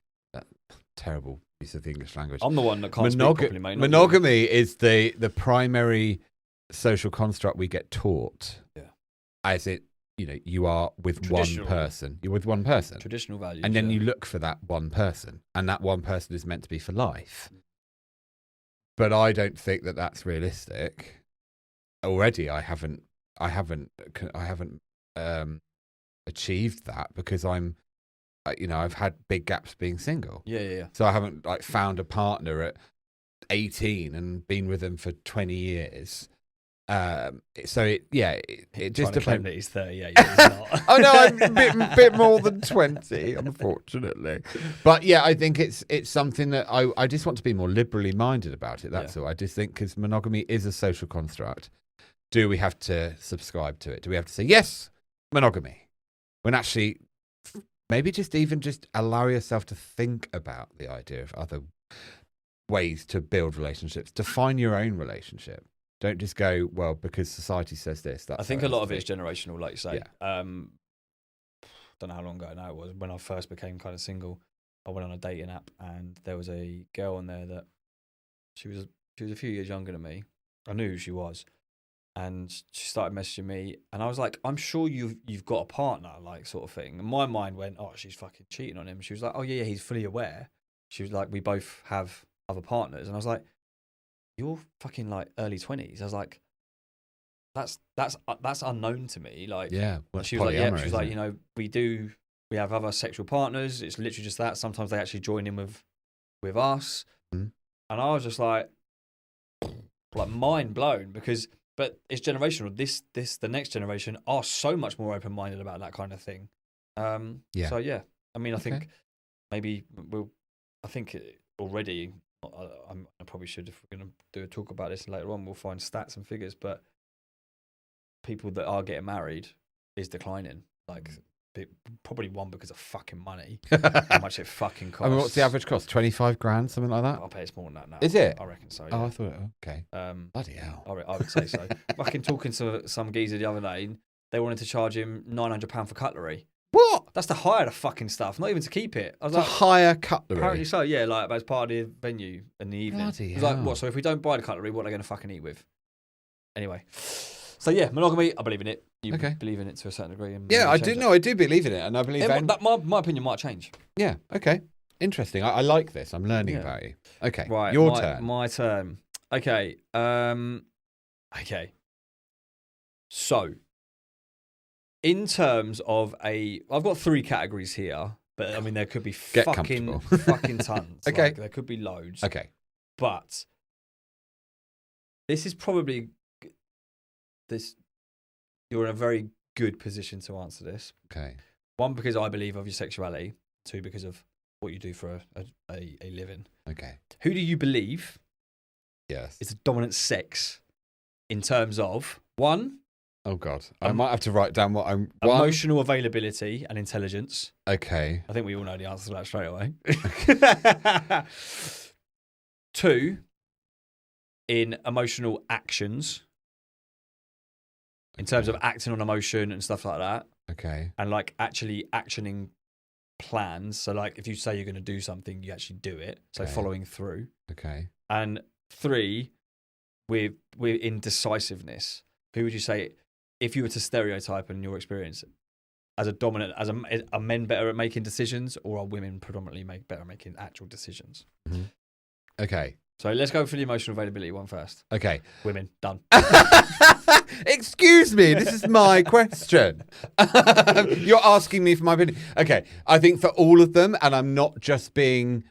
terrible piece of the English language. I'm the one that can't speak properly, mate. Monogamy is the primary social construct we get taught. Yeah. As it, you are with one person. You're with one person. Traditional values. And then you look for that one person, and that one person is meant to be for life. But I don't think that that's realistic. Already, I haven't achieved that because I've had big gaps being single. Yeah. So I haven't found a partner at 18 and been with them for 20 years. So it just depends. That he's 38. He's not. Oh no, I'm a bit more than 20, unfortunately. But yeah, I think it's something that I just want to be more liberally minded about it. That's all. I just think because monogamy is a social construct. Do we have to subscribe to it? Do we have to say yes, monogamy? When actually, maybe just allow yourself to think about the idea of other ways to build relationships. Define your own relationship. Don't just go, well, because society says this. I think a lot of it is generational, like you say. Yeah. Don't know how long ago now it was. When I first became kind of single, I went on a dating app, and there was a girl on there that she was a few years younger than me. I knew who she was, and she started messaging me, and I was like, I'm sure you've got a partner, like, sort of thing. And my mind went, oh, she's fucking cheating on him. She was like, oh yeah, he's fully aware. She was like, we both have other partners, and I was like, you're fucking like early 20s. I was like, that's unknown to me. Like, yeah. She was like, yeah. She was like, we have other sexual partners. It's literally just that. Sometimes they actually join in with us. Mm. And I was just like mind blown but it's generational. The next generation are so much more open minded about that kind of thing. So yeah, I mean, I think maybe already. I probably should, if we're going to do a talk about this later on, we'll find stats and figures, but people that are getting married is declining. Like, probably one because of fucking money. How much it fucking costs. I mean, what's the average cost? 25 grand, something like that? I'll pay it's more than that now. Is it? I reckon so, yeah. Oh, I thought, okay. Bloody hell. I would say so. Fucking talking to some geezer the other day, they wanted to charge him £900 for cutlery. What? That's to hire the fucking stuff, not even to keep it. I was like, hire cutlery? Apparently so, yeah, like as part of the venue in the evening. Bloody hell. Like, what, so if we don't buy the cutlery, what are they going to fucking eat with? Anyway, So yeah, monogamy, I believe in it. You Okay. believe in it to a certain degree. And Yeah, I do. No, I do believe in it, and I believe that my opinion might change. Yeah. Okay. Interesting. I like this. I'm learning about you. Okay. Right. Your turn. My turn. Okay. Okay. So, in terms of I've got 3 categories here, but I mean there could be fucking tons. Okay. Like, there could be loads. Okay. But this is probably you're in a very good position to answer this. Okay. 1, because I believe of your sexuality. 2, because of what you do for a living. Okay. Who do you believe is the dominant sex in terms of 1? Oh God, I might have to write down what I'm. Emotional availability and intelligence. Okay. I think we all know the answer to that straight away. 2, in emotional actions. In terms of acting on emotion and stuff like that. Okay. And like actually actioning plans. So like if you say you're going to do something, you actually do it. So following through. Okay. And 3, we're in decisiveness. Who would you say, if you were to stereotype in your experience, as a dominant, are men better at making decisions, or are women predominantly better at making actual decisions? Mm-hmm. Okay. So let's go for the emotional availability one first. Okay. Women, done. Excuse me, this is my question. You're asking me for my opinion. Okay, I think for all of them, and I'm not just being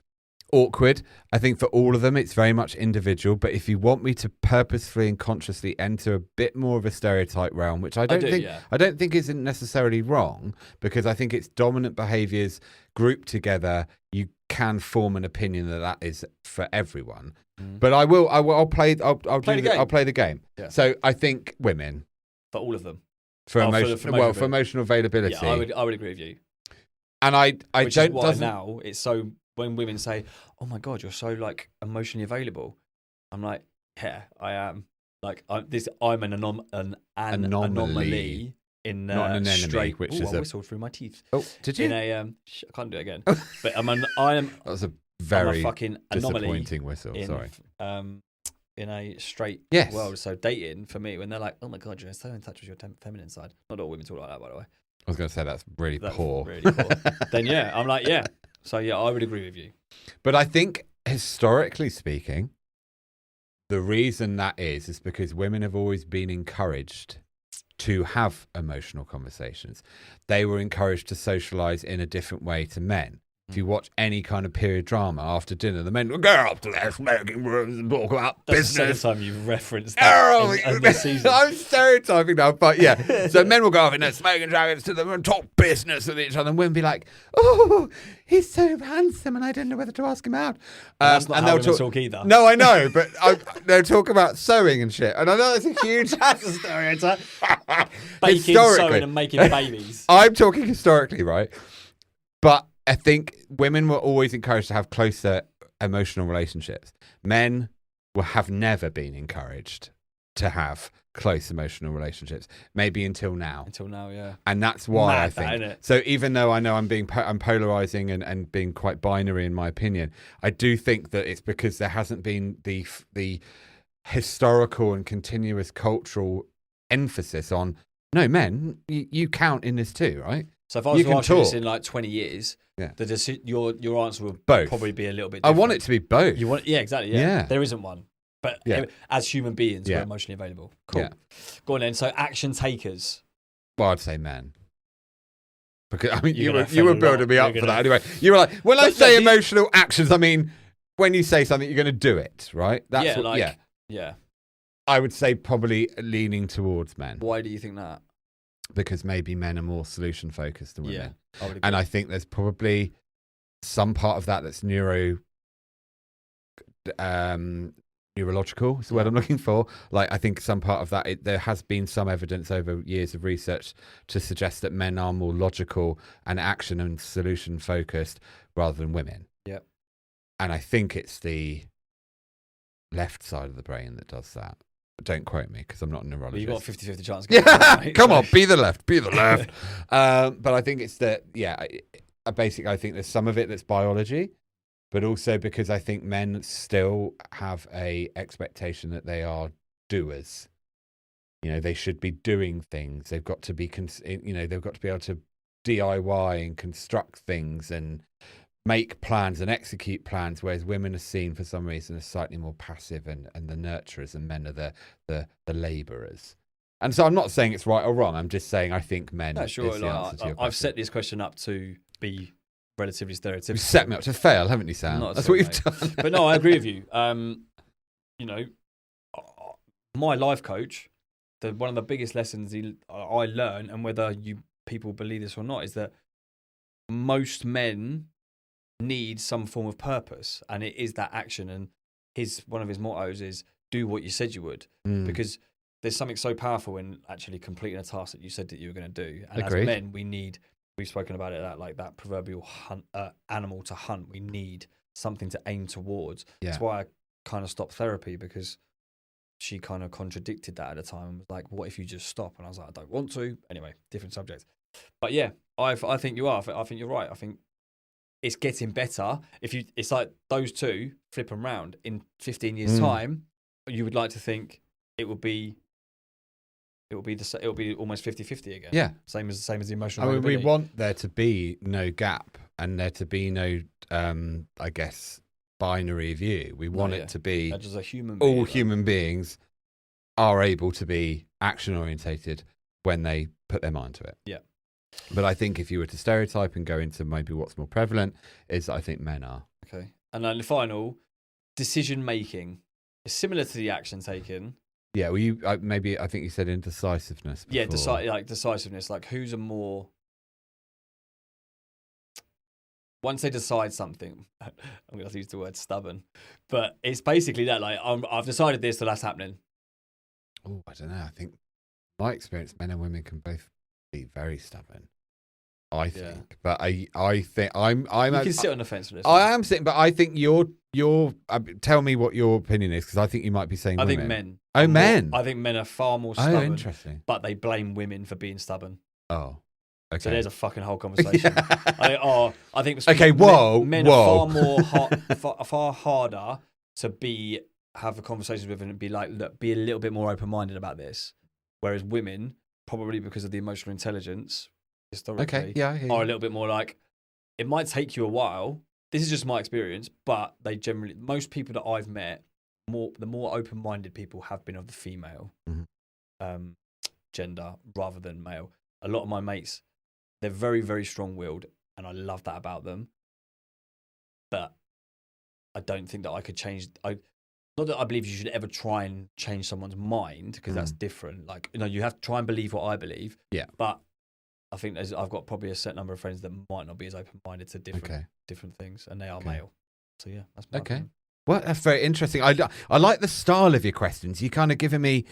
awkward, I think for all of them it's very much individual, but if you want me to purposefully and consciously enter a bit more of a stereotype realm, which I don't think isn't necessarily wrong, because I think it's dominant behaviours grouped together, you can form an opinion that is for everyone. But I'll play the game. Yeah. So I think women. For all of them. For emotional availability. Yeah, I would agree with you. And I Which don't is why now it's so, when women say, "Oh my God, you're so like emotionally available," I'm like, "Yeah, I am." Like I'm an anomaly in not an enemy, which is I whistled through my teeth. Oh, did you? I can't do it again. But I am. That was a very fucking disappointing whistle. Sorry. In a straight world, so dating for me, when they're like, "Oh my God, you're so in touch with your feminine side." Not all women talk like that, by the way. I was going to say that's really poor. Really poor. Then yeah, I'm like, yeah. So yeah, I would agree with you. But I think historically speaking, the reason that is because women have always been encouraged to have emotional conversations. They were encouraged to socialize in a different way to men. If you watch any kind of period drama after dinner, the men will go up to their smoking rooms and talk about business. That's the second time you've referenced that in this season. I'm stereotyping now, but yeah. So men will go off in their smoking jackets to them and talk business with each other, and women be like, "Oh, he's so handsome, and I didn't know whether to ask him out." That's not how women talk either. No, I know, but they'll talk about sewing and shit. And I know that's a huge stereotype. Baking, sewing, and making babies. I'm talking historically, right? But I think women were always encouraged to have closer emotional relationships. Men have never been encouraged to have close emotional relationships, maybe until now. Yeah. And that's why I think. So even though I know I'm polarizing and being quite binary in my opinion, I do think that it's because there hasn't been the historical and continuous cultural emphasis on, no, men, you count in this too, right? So if I was to ask you this in like 20 years, your answer would probably be a little bit different. I want it to be both. Yeah, exactly. Yeah. There isn't one. But as human beings, we're emotionally available. Cool. Yeah. Go on then. So action takers. Well, I'd say men. Because I mean, you were building me up for that anyway. You were like, when I say emotional actions, I mean when you say something, you're going to do it, right? That's yeah. I would say probably leaning towards men. Why do you think that? Because maybe men are more solution focused than women. I would agree. And I think there's probably some part of that's neurological is the word I'm looking for. Like, I think some part of that, there has been some evidence over years of research to suggest that men are more logical and action and solution focused rather than women. Yeah. And I think it's the left side of the brain that does that. Don't quote me because I'm not a neurologist. Well, you've got a 50-50 chance. Yeah, come on, be the left. But I think it's that, basically I think there's some of it that's biology, but also because I think men still have a expectation that they are doers. they should be doing things. They've got to be, they've got to be able to DIY and construct things and make plans and execute plans, whereas women are seen for some reason as slightly more passive and the nurturers, and men are the labourers. And so I'm not saying it's right or wrong. I'm just saying I think men is the answer to your question. I've set this question up to be relatively stereotypical. You've set me up to fail, haven't you, Sam? That's what you've done. But no, I agree with you. My life coach, one of the biggest lessons I learned, and whether people believe this or not, is that most men need some form of purpose, and it is that action. And one of his mottos is do what you said you would, because there's something so powerful in actually completing a task that you said that you were going to do. And Agreed. As men, we've spoken about it, that proverbial animal to hunt. We need something to aim towards. Yeah. That's why I kind of stopped therapy, because she kind of contradicted that at the time and was like, what if you just stop? And I was like, I don't want to. Anyway, different subject. But yeah, I think you are. I think you're right. I think it's getting better. It's like those two flip them round in 15 years' time. You would like to think it will be almost 50-50 again. Yeah, same as the emotional. I mean, we want there to be no gap and there to be no, I guess, binary view. We want it to be just a human. All human beings are able to be action orientated when they put their mind to it. Yeah. But I think if you were to stereotype and go into maybe what's more prevalent, is I think men are. Okay. And then the final, decision making is similar to the action taken. Yeah, well, I think you said indecisiveness before. Yeah, decisiveness. Like, who's a more... Once they decide something, I'm going to use the word stubborn, but it's basically that, like, I've decided this, so that's happening. Oh, I don't know. I think my experience, men and women can both be very stubborn. I think, but I think I'm. You can sit on the fence for this. I am sitting, but I think you're. Tell me what your opinion is, because I think you might be saying. I women. think men. Oh, men. I think men are far more stubborn. Oh, interesting. But they blame women for being stubborn. Oh, okay. So there's a fucking whole conversation. I think. Okay, whoa, men are far harder to have a conversation with and be like, look, be a little bit more open minded about this. Whereas women, probably because of the emotional intelligence, historically, are a little bit more like, it might take you a while. This is just my experience, but most people that I've met, the more open-minded people have been of the female gender rather than male. A lot of my mates, they're very, very strong-willed, and I love that about them. But I don't think that I could change. Not that I believe you should ever try and change someone's mind, because that's different. Like, you have to try and believe what I believe. Yeah. But I think I've got probably a set number of friends that might not be as open-minded to different things, and they are male. So yeah, that's my opinion. Well, that's very interesting. I like the style of your questions. You're kind of giving me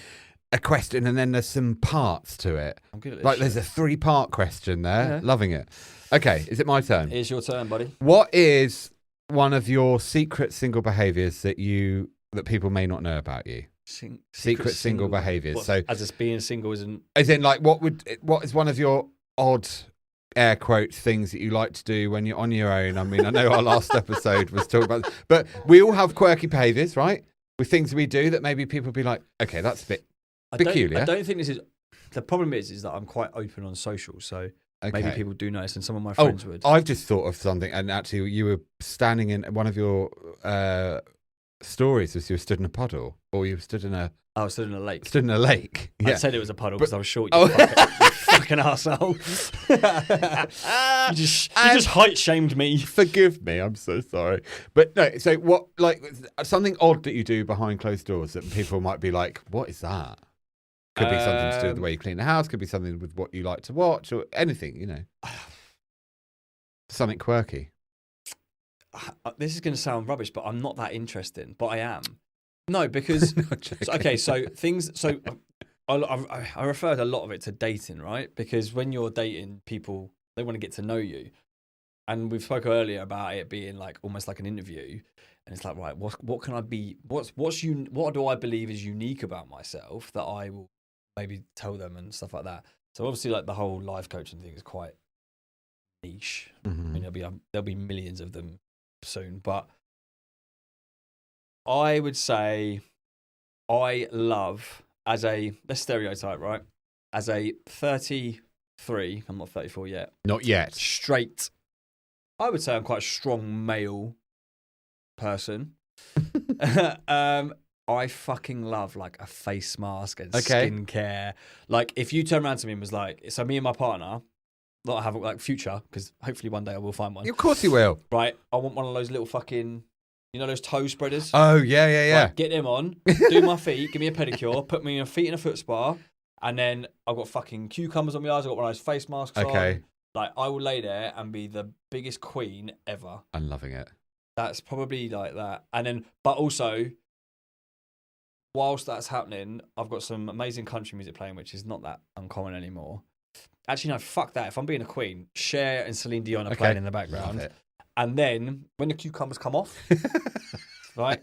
a question and then there's some parts to it. I'm good at this. Like there's a 3-part question there. Yeah. Loving it. Okay, is it my turn? It's your turn, buddy. What is one of your secret single behaviours that people may not know about you? Secret single behaviours. So as being single isn't. As in, like, what is one of your odd, air quotes, things that you like to do when you're on your own? I mean, I know our last episode was talking about, but we all have quirky behaviours, right? With things we do that maybe people be like, okay, that's a bit peculiar. I don't think this is. The problem is that I'm quite open on social, so maybe people do notice, and some of my friends would. I've just thought of something, and actually, you were standing in one of your stories as you were stood in a puddle, or you stood in a. I was stood in a lake. Stood in a lake. Yeah. I said it was a puddle because I was short. You fucking arsehole. You just height shamed me. Forgive me. I'm so sorry. But no, so what, like, something odd that you do behind closed doors that people might be like, what is that? Could be something to do with the way you clean the house. Could be something with what you like to watch, or anything, Something quirky. This is going to sound rubbish, but I'm not that interesting. But I am. No, because I referred a lot of it to dating, right? Because when you're dating people, they want to get to know you, and we've spoken earlier about it being like almost like an interview, and it's like, right, what can I be? What do I believe is unique about myself that I will maybe tell them and stuff like that. So obviously, like, the whole life coaching thing is quite niche. Mm-hmm. I mean, there'll be millions of them soon, but I would say I love let's stereotype, right? As a 33, I'm not 34 yet. Not yet. Straight. I would say I'm quite a strong male person. I fucking love like a face mask and skincare. Like if you turn around to me and was like, so me and my partner, not have like future, because hopefully one day I will find one. Of course you will. Right. I want one of those little fucking, you know, those toe spreaders. Oh yeah. Like, get them on, do my feet, give me a pedicure, put me in feet in a foot spa, and then I've got fucking cucumbers on my eyes. I've got one of those face masks on. Like I will lay there and be the biggest queen ever. I'm loving it. That's probably like that. And then, but also, whilst that's happening, I've got some amazing country music playing, which is not that uncommon anymore. Actually, no, fuck that. If I'm being a queen, Cher and Celine Dion are playing in the background. And then, when the cucumbers come off, right?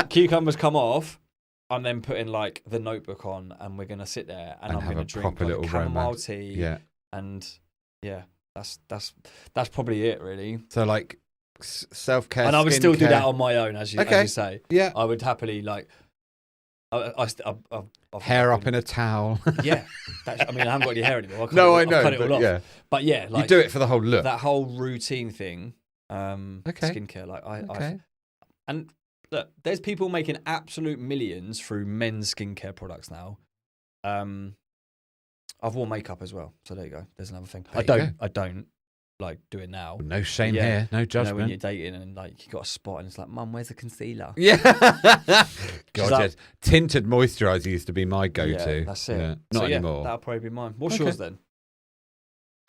Cucumbers come off, I'm then putting like The Notebook on, and we're going to sit there, and I'm going to drink like a chamomile tea. Yeah. And yeah, that's probably it, really. So like self-care, and I would still do that on my own, as you say. Yeah, I would happily like. Hair up in a towel. Yeah, I mean, I haven't got any hair anymore. I know, cut it all off. Yeah. But yeah, like, you do it for the whole look. That whole routine thing, skincare. Like and look, there's people making absolute millions through men's skincare products now. I've worn makeup as well, so there you go. There's another thing. I don't like do it now. No shame here, no judgment. You know, when you're dating and like you got a spot and it's like, Mum, where's the concealer? Yeah. God, yes. Tinted moisturiser used to be my go-to. Yeah, that's it. Yeah. Not anymore. That'll probably be mine. What's yours then?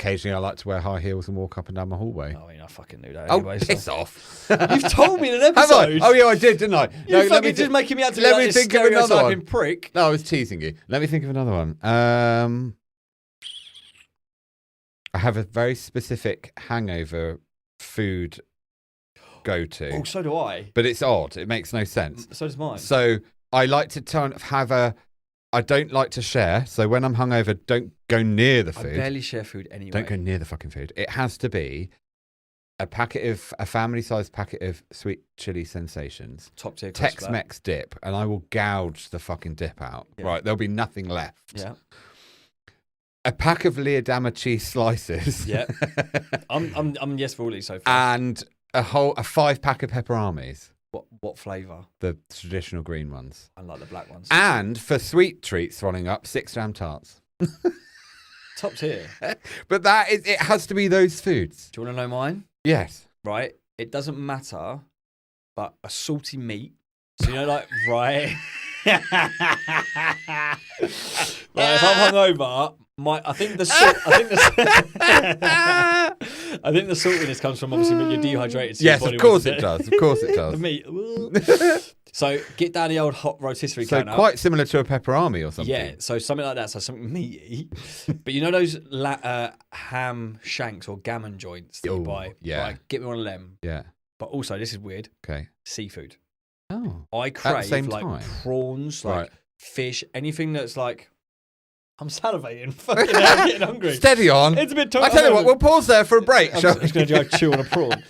Occasionally, I like to wear high heels and walk up and down my hallway. Oh, I mean, I fucking knew that anyway. Piss off. You've told me in an episode. Have I? Oh, yeah, I did, didn't I? You're fucking just making me out to be like this stereotyping prick. No, I was teasing you. Let me think of another one. I have a very specific hangover food go-to. Oh, so do I. But it's odd. It makes no sense. So does mine. So I like to I don't like to share. So when I'm hungover, don't go near the food. I barely share food anyway. Don't go near the fucking food. It has to be a family-sized packet of sweet chili sensations. Top tier Tex-Mex dip, and I will gouge the fucking dip out. Yeah. Right, there'll be nothing left. Yeah. A pack of Leerdammer cheese slices. Yeah, I'm yes for all these so far. And a 5-pack of pepperonis. What flavour? The traditional green ones. I like the black ones. And for sweet treats, running up 6 jam tarts. Top tier. But it has to be those foods. Do you want to know mine? Yes. Right. It doesn't matter, but a salty meat. So you know, like right. Like if I'm hungover. I think the saltiness comes from obviously when you're dehydrated. So yes, of course it does. Of course it does. The meat. So get down the old hot rotisserie can. So quite similar to a pepperami or something. Yeah, so something like that. So something meaty. But you know those ham shanks or gammon joints that you buy? Yeah. Right, get me one of them. Yeah. But also, this is weird. Okay. Seafood. Oh. I crave like time. prawns, like fish, anything that's like. I'm salivating. Fucking hell, I'm getting hungry. Steady on. It's a bit I tell you what, we'll pause there for a break. I'm just going to go chew on a prawn.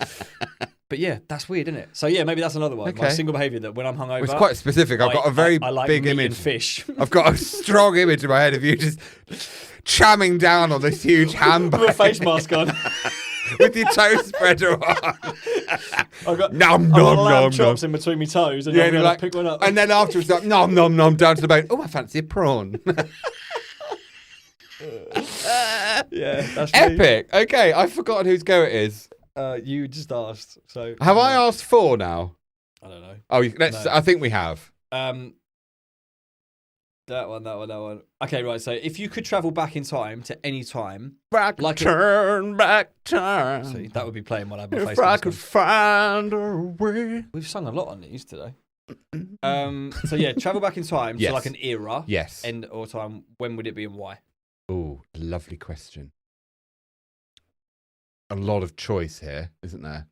But yeah, that's weird, isn't it? So yeah, maybe that's another one. Okay. My single behaviour that when I'm hungover... It's quite specific. I've got a very I like big meat image. And fish. I've got a strong image in my head of you just chamming down on this huge hamburger. With a face mask on. With your toe spreader on. I've got nom chops in between my toes and I'm like, pick one up. And then afterwards, like, nom nom nom down to the bone. Oh, I fancy a prawn. Yeah, that's epic. Me. Okay, I've forgotten whose go it is. You just asked. So have I asked 4 now? I don't know. Oh, I think we have. That one. Okay, right. So if you could travel back in time to any time, turn back time. See, that would be playing while I have my face. If I could find a way. We've sung a lot on these today. So yeah, travel back in time to like an era. Yes. End or time. When would it be and why? Oh, lovely question. A lot of choice here, isn't there?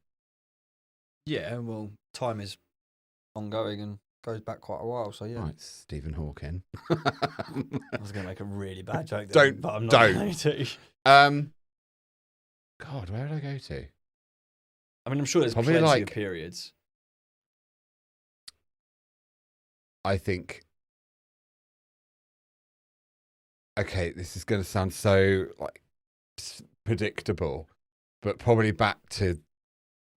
Yeah, well, time is ongoing and goes back quite a while, so yeah. Right, Stephen Hawking. I was going to make a really bad joke there, but I'm not going to. God, where would I go to? I mean, I'm sure there's plenty of periods. I think okay, this is going to sound so like predictable, but probably back to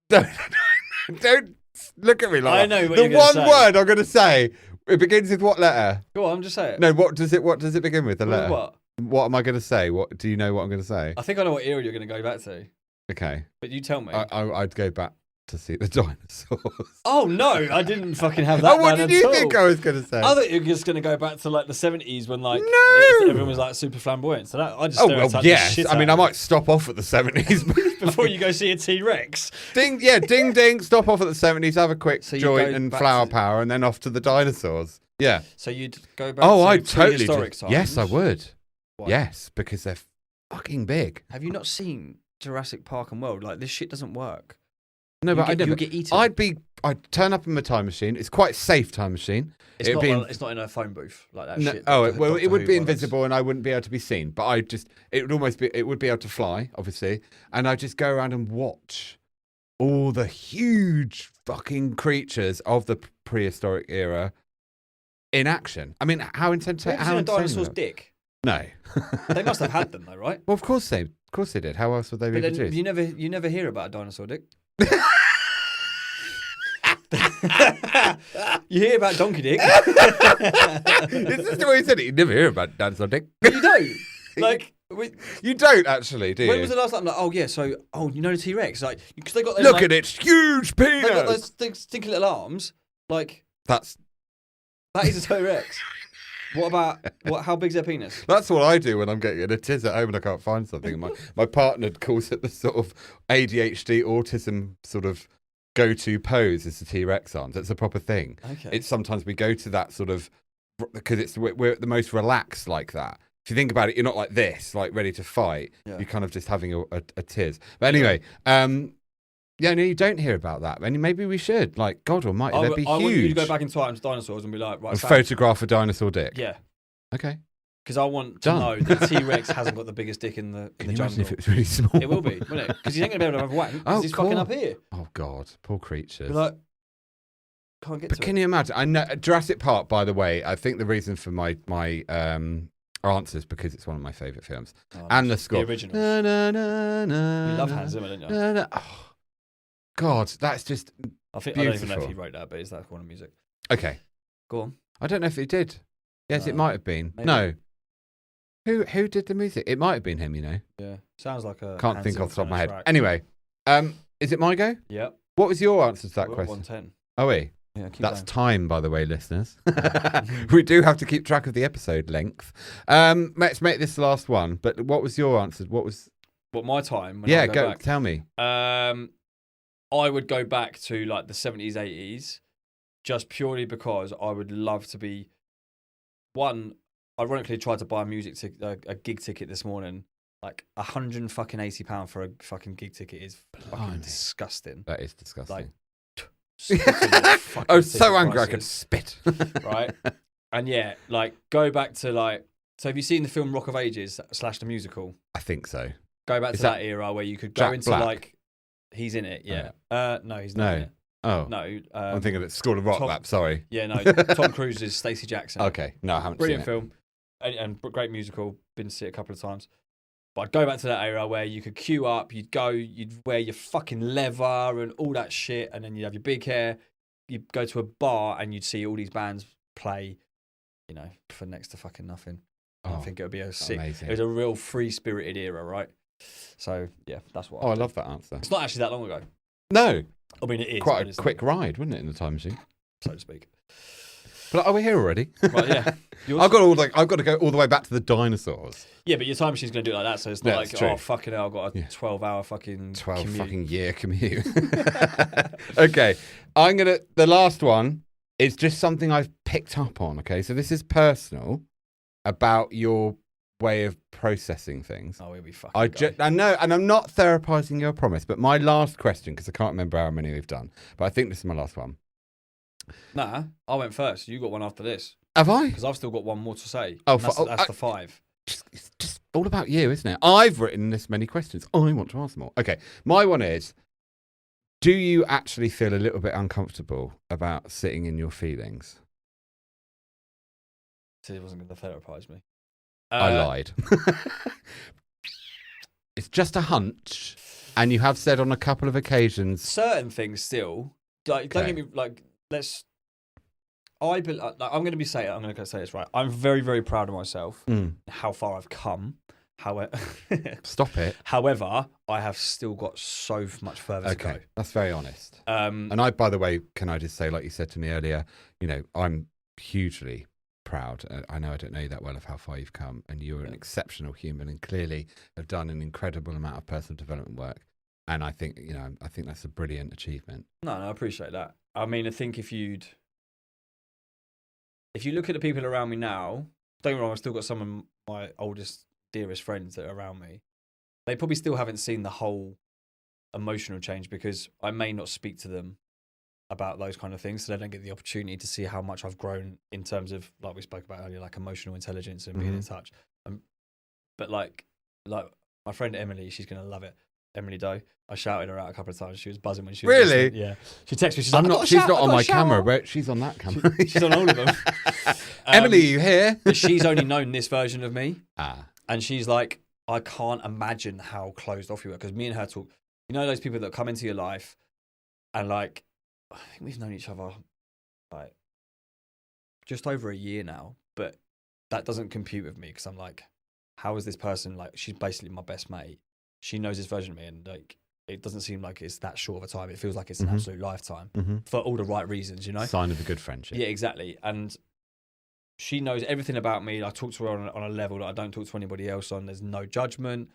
don't look at me like I know what the you're gonna one say. word I'm going to say. It begins with what letter? Go on, just say it. No, what does it begin with? The letter. What? What am I going to say? What do you know? What I'm going to say? I think I know what era you're going to go back to. Okay, but you tell me. I'd go back to see the dinosaurs. Oh no, I didn't fucking have that. What did you think I was going to say? I thought you were just going to go back to like the 70s when like everyone was like super flamboyant. So that I just stereotyped the shit I mean, I out might stop off at the 70s before you go see a T-Rex. ding, ding. Stop off at the 70s, have a quick joint and flower power, and then off to the dinosaurs. Yeah. So you'd go back. Oh, to I'd totally prehistoric times. Yes, I would. Why? Yes, because they're fucking big. Have you not seen Jurassic Park and World? Like this shit doesn't work. No, but you'll get eaten. I'd turn up in my time machine. It's quite a safe time machine. It's not in a phone booth like that. Shit. It would be invisible and I wouldn't be able to be seen. But it would be able to fly, obviously. And I'd just go around and watch all the huge fucking creatures of the prehistoric era in action. I mean, how intense? Have you seen a dinosaur's dick? No. They must have had them though, right? Well, of course they did. How else would they be produced? You never hear about a dinosaur dick. You hear about donkey dick. Is this the way you said it? You never hear about dinosaur dick. But you don't. Like you don't actually, do you? When was the last time? Like, you know the T-Rex, like because they got those, look at its huge penis. They got those stinky little arms. Like that is a T-Rex. What about how big's their penis? That's what I do when I'm getting a tiz at home and I can't find something. My partner calls it the sort of ADHD autism sort of go-to pose is the T-Rex arms. It's a proper thing. Okay. It's sometimes we go to that sort of because we're the most relaxed like that. If you think about it, you're not like this, like ready to fight. Yeah. You're kind of just having a tiz. But anyway, yeah, no, you don't hear about that. And maybe we should. Like, God almighty, they'd be huge. I want you to go back in time to dinosaurs and be like, right, and photograph a dinosaur dick. Yeah. Okay. Because I want to know that T-Rex hasn't got the biggest dick in the jungle. Imagine if it was really small? It will be, won't it? Because he ain't going to be able to have a wank because he's fucking up here. Oh, God. Poor creatures. Be like, can't get to it. But can you imagine? I know Jurassic Park, by the way, I think the reason for my answers because it's one of my favourite films. And the score. The originals. You love Hans Zimmer, don't you? Oh, God, that's just I don't even know if he wrote that, but is that kind of music? Okay. Go on. I don't know if he did. Yes, it might have been. Maybe. No. Who did the music? It might have been him, you know. Yeah. Sounds like a Can't think off the top of my head. Track. Anyway, is it my go? Yep. What was your answer to that question? 110. Oh, wait. Yeah, that's going. Time, by the way, listeners. We do have to keep track of the episode length. Let's make this the last one. But what was your answer? What my time? Yeah, go back? Tell me. I would go back to like the 70s, 80s, just purely because I would love to be one. Ironically, tried to buy a gig ticket this morning. Like £180 for a fucking gig ticket is fucking disgusting. That is disgusting. Like, I was so angry I could spit. Right? And yeah, like go back to like. So have you seen the film Rock of Ages / the musical? I think so. Go back to that era where you could go into Black? like. He's in it, yeah. No, he's not in it. Oh. No. I'm thinking it's School of Rock, sorry. Yeah, no. Tom Cruise is Stacey Jackson. Okay. No, I haven't Brilliant seen it. film. And great musical. Been to see it a couple of times. But I'd go back to that era where you could queue up, you'd wear your fucking leather and all that shit, and then you'd have your big hair. You'd go to a bar and you'd see all these bands play, you know, for next to fucking nothing. I think it would be amazing. It was a real free-spirited era, right? So, yeah, that's what I love that answer. It's not actually that long ago. No. I mean, it is. Quite a quick ride, wouldn't it, in the time machine? So to speak. But are we here already? Right, yeah. I've got to go all the way back to the dinosaurs. Yeah, but your time machine's going to do it like that, so it's not like, oh, fucking hell, I've got a 12-hour fucking 12 commute. Fucking year commute. Okay, the last one is just something I've picked up on, okay? So this is personal about your way of processing things. Oh, we'll be fucking I know, and I'm not therapizing you, I promise, but my last question, because I can't remember how many we've done, but I think this is my last one. Nah, I went first. You got one after this. Have I? Because I've still got one more to say. Oh, that's the 5. It's just all about you, isn't it? I've written this many questions. I want to ask more. Okay, my one is, do you actually feel a little bit uncomfortable about sitting in your feelings? So he wasn't going to therapize me. I lied. It's just a hunch, and you have said on a couple of occasions certain things still. Like, don't get me like. I'm going to say this right. I'm very, very proud of myself. How far I've come. However, stop it. However, I have still got so much further to go. That's very honest. And I, by the way, can I just say, like you said to me earlier, you know, I'm hugely proud. I know I don't know you that well of how far you've come, and you're an exceptional human, and clearly have done an incredible amount of personal development work. And I think, you know, that's a brilliant achievement. No, I appreciate that. I mean, I think if you look at the people around me now, don't get me wrong, I've still got some of my oldest, dearest friends that are around me. They probably still haven't seen the whole emotional change because I may not speak to them about those kind of things, so they don't get the opportunity to see how much I've grown in terms of, like we spoke about earlier, like emotional intelligence and being in touch. But like my friend Emily, she's going to love it. Emily Doe. I shouted her out a couple of times. She was buzzing when she was listening. Yeah. She texted me. She's like, she's not on my camera, but she's on that camera. She's on all of them. Emily, you here? But she's only known this version of me. And she's like, I can't imagine how closed off you were. Because me and her talk, you know, those people that come into your life and like, I think we've known each other like just over a year now, but that doesn't compute with me because I'm like, how is this person like, she's basically my best mate. She knows this version of me, and like it doesn't seem like it's that short of a time. It feels like it's an absolute lifetime for all the right reasons, you know. Sign of a good friendship. Yeah, exactly. And she knows everything about me. I talk to her on a level that I don't talk to anybody else on. There's no judgment,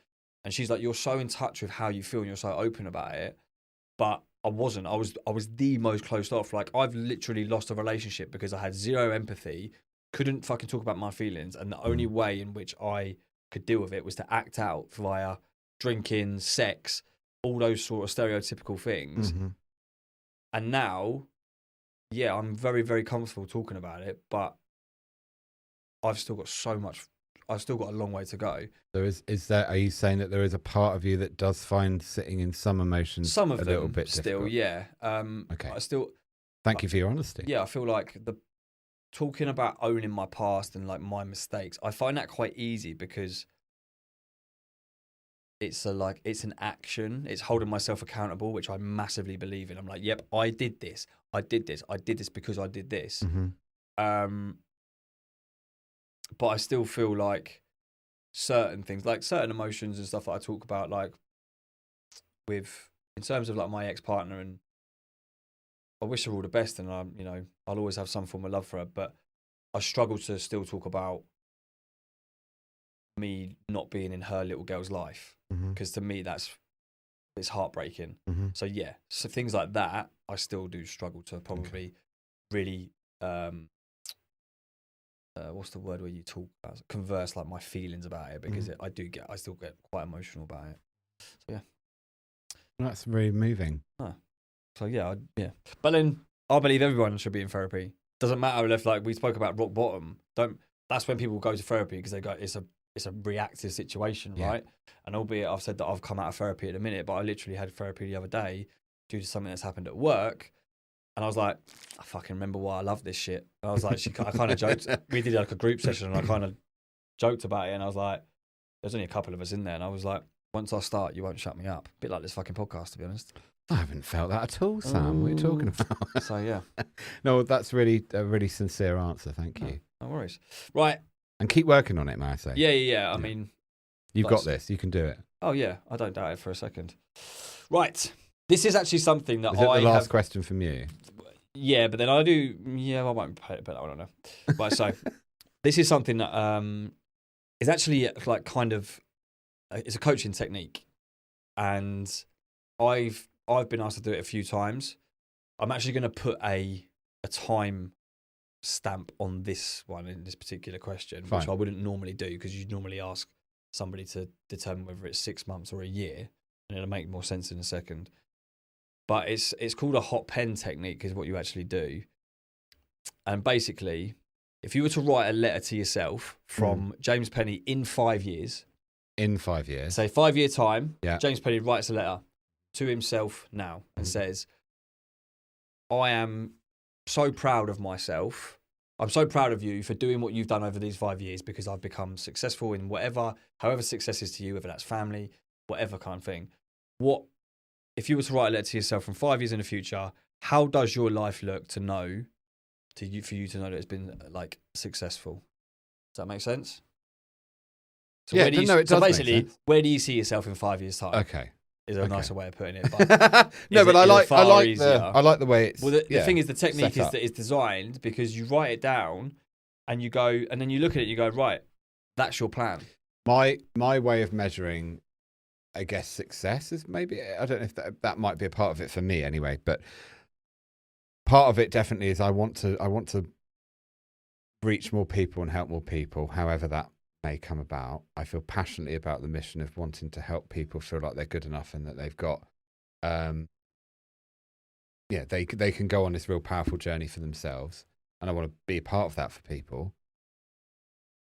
and she's like, "You're so in touch with how you feel, and you're so open about it." But I wasn't. I was the most closed off. Like I've literally lost a relationship because I had zero empathy, couldn't fucking talk about my feelings, and the only way in which I could deal with it was to act out via drinking, sex, all those sort of stereotypical things. And now, yeah, I'm very, very comfortable talking about it, but I've still got I've still got a long way to go. Are you saying that there is a part of you that does find sitting in some emotions some of a them little bit still, difficult? Yeah. Okay. Thank you for your honesty. Yeah, I feel like talking about owning my past and like my mistakes, I find that quite easy because it's an action. It's holding myself accountable, which I massively believe in. I'm like, yep, I did this because I did this. But I still feel like certain things, like certain emotions and stuff that I talk about, like in terms of like my ex-partner, and I wish her all the best, and I'll always have some form of love for her, but I struggle to still talk about me not being in her little girl's life, because to me it's heartbreaking. So yeah, so things like that I still do struggle to probably really what's the word where you talk about, converse like my feelings about it, because I still get quite emotional about it. So yeah, that's very moving. So yeah, but then I believe everyone should be in therapy. Doesn't matter if, like we spoke about, rock bottom. That's when people go to therapy, because they go, it's a reactive situation, right? And albeit I've said that I've come out of therapy at a minute, but I literally had therapy the other day due to something that's happened at work. And I was like, I fucking remember why I love this shit. And I was like, I kind of joked. We did like a group session, and I kind of joked about it. And I was like, there's only a couple of us in there. And I was like, once I start, you won't shut me up. A bit like this fucking podcast, to be honest. I haven't felt that at all, Sam. What are you talking about? So yeah. No, that's really a really sincere answer. Thank you. No worries. Right. And keep working on it, may I say. Yeah. I mean, you've got this. You can do it. Oh yeah, I don't doubt it for a second. Right. This is actually something that is it the last question from you? Yeah, but then I do. Yeah, I won't put that one on there. Right, so this is something that is actually like kind of it's a coaching technique, and I've been asked to do it a few times. I'm actually going to put a time stamp on this one in this particular question, which I wouldn't normally do, because you normally ask somebody to determine whether it's 6 months or a year, and it'll make more sense in a second. But it's called a hot pen technique, is what you actually do. And basically, if you were to write a letter to yourself from James Penny in 5 years. In 5 years. Say 5 year time, James Penny writes a letter to himself now and says, I am so proud of myself I'm so proud of you for doing what you've done over these 5 years, because I've become successful in however success is to you, whether that's family, whatever kind of thing. What, if you were to write a letter to yourself from 5 years in the future, how does your life look for you to know that it's been like successful? Does that make sense? So yeah, it does basically, make sense. where do you see yourself in 5 years' time? Okay. Is a nicer way of putting it. But I like the way it's. Well, the thing is, the technique is that it's designed because you write it down, and you go, and then you look at it, and you go, right, that's your plan. My way of measuring, I guess, success is maybe, I don't know if that might be a part of it for me anyway, but part of it definitely is I want to reach more people and help more people, however that may come about. I feel passionately about the mission of wanting to help people feel like they're good enough and that they've got, they can go on this real powerful journey for themselves, and I want to be a part of that for people.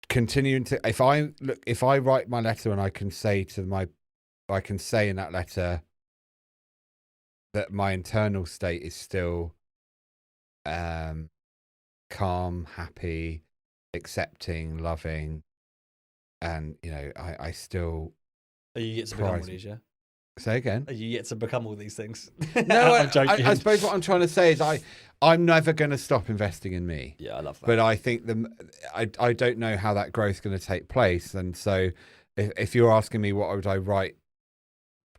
Continuing to, if I write my letter and I can say in that letter that my internal state is still calm, happy, accepting, loving, and I still. Are you yet to become all these? Yeah. Say again. Are you yet to become all these things? No, I'm joking. I suppose what I'm trying to say is I'm never going to stop investing in me. Yeah, I love that. But I think I don't know how that growth is going to take place, and so if you're asking me what would I write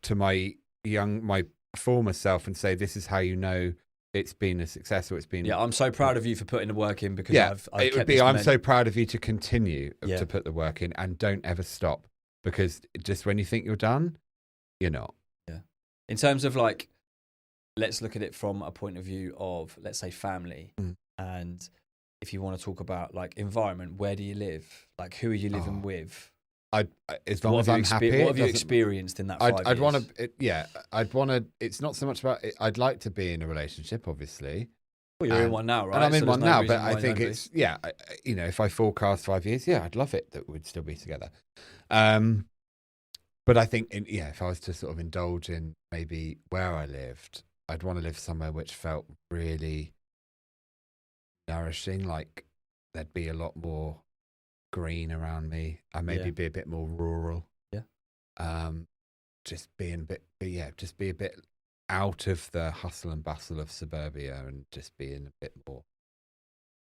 to my former self and say, this is how you know it's been a success, or it's been. Yeah, I'm so proud of you for putting the work in, because I've kept this I'm so proud of you to continue to put the work in and don't ever stop, because just when you think you're done, you're not. Yeah. In terms of like, let's look at it from a point of view of, let's say, family. And if you want to talk about like environment, where do you live? Like, who are you living with? As long as I'm happy. What have you experienced in that 5 years? I'd want to. I'd want to. It's not so much about. I'd like to be in a relationship, obviously. Well, you're in one now, right? And I'm in one now, but I think it's if I forecast 5 years, I'd love it that we'd still be together. But I think, if I was to sort of indulge in maybe where I lived, I'd want to live somewhere which felt really nourishing. Like there'd be a lot more green around me. I maybe be a bit more rural. Yeah. Just be a bit out of the hustle and bustle of suburbia, and just be in a bit more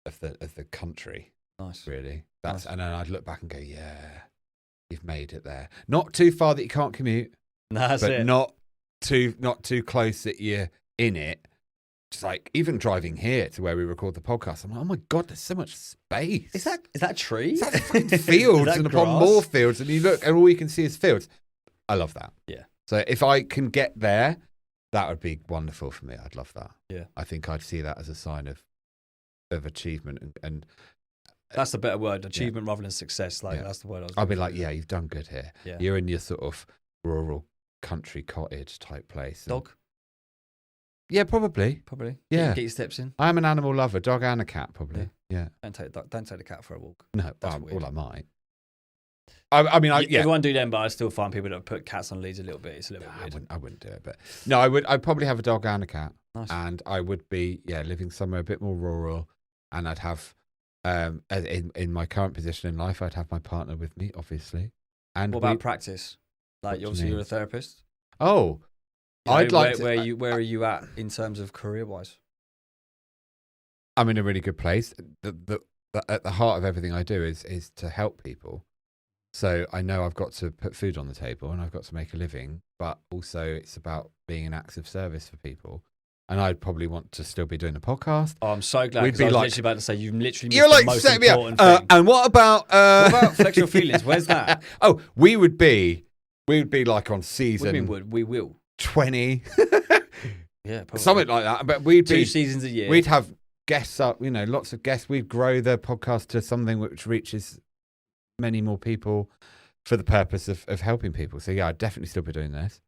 of the country. Nice. Really. And then I'd look back and go, yeah, you've made it there. Not too far that you can't commute. That's it. Not too close that you're in it. Just like even driving here to where we record the podcast, I'm like, oh my god, there's so much space. Is that trees? Is that fields and upon more fields, and you look and all you can see is fields. I love that. Yeah. So if I can get there, that would be wonderful for me. I'd love that. Yeah. I think I'd see that as a sign of achievement and that's the better word, achievement rather than success. That's the word I'll be like, yeah, you've done good here. Yeah. You're in your sort of rural country cottage type place. Dog? Yeah, probably. Yeah. Get your steps in. I'm an animal lover, dog and a cat, probably. Yeah. Don't take the cat for a walk. No, well, I might. I mean, everyone do them, but I still find people that put cats on leads a little bit. It's a little bit weird. I wouldn't do it, but no, I'd probably have a dog and a cat. Nice. And I would be living somewhere a bit more rural, and I'd have in my current position in life, I'd have my partner with me, obviously. And what about practice? Like, obviously, you're a therapist. Oh, I'd like to. Where are you at in terms of career wise? I'm in a really good place. At the heart of everything I do is to help people. So I know I've got to put food on the table and I've got to make a living, but also it's about being an acts of service for people. And I'd probably want to still be doing a podcast. Oh, I'm so glad. Because I was literally about to say you've literally missed the most important thing. And what about flex your feelings? Where's that? Oh, we would be like on season. We will 20. Yeah, probably. Something like that. But we'd be 2 seasons a year. We'd have guests up, lots of guests. We'd grow the podcast to something which reaches many more people for the purpose of helping people. So yeah, I'd definitely still be doing this.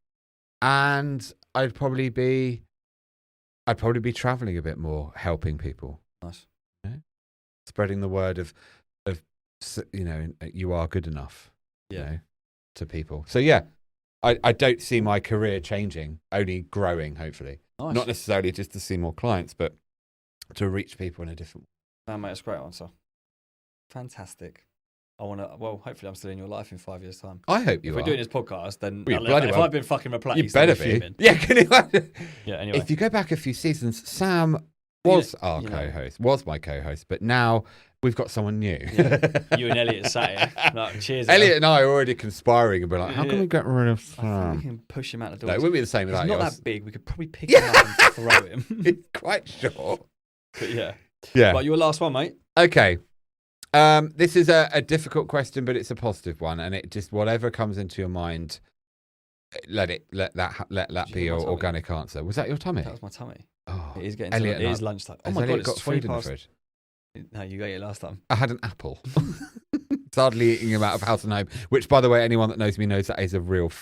And I'd probably be traveling a bit more, helping people. Nice. Spreading the word of you are good enough. Yeah. To people. So yeah, I don't see my career changing, only growing, hopefully. Nice. Not necessarily just to see more clients, but to reach people in a different way. No, mate, it's a great answer. Fantastic. I want to. Well, hopefully, I'm still in your life in 5 years' time. I hope you if are. we're doing this podcast, then if I've been fucking replaced, you better be. Fuming. Yeah, can you imagine? Yeah. Anyway, if you go back a few seasons, Sam was our co-host, was my co-host, but now we've got someone new. Yeah. You and Elliot sat here. Like, cheers. Elliot and I are already conspiring and be like, how can we get rid of Sam? I think we can push him out the door. No, it wouldn't be the same without He's yours. not that big. We could probably pick him up and throw him. Quite sure. But yeah. But your last one, mate. Okay. This is a difficult question, but it's a positive one, and it just whatever comes into your mind, let that be your organic answer. Was that your tummy? That was my tummy. Oh, it is getting to, it is lunchtime. Oh my god, it's 20 past. No, you ate it last time. I had an apple. Sadly eating him out of house and home, which, by the way, anyone that knows me knows that is a real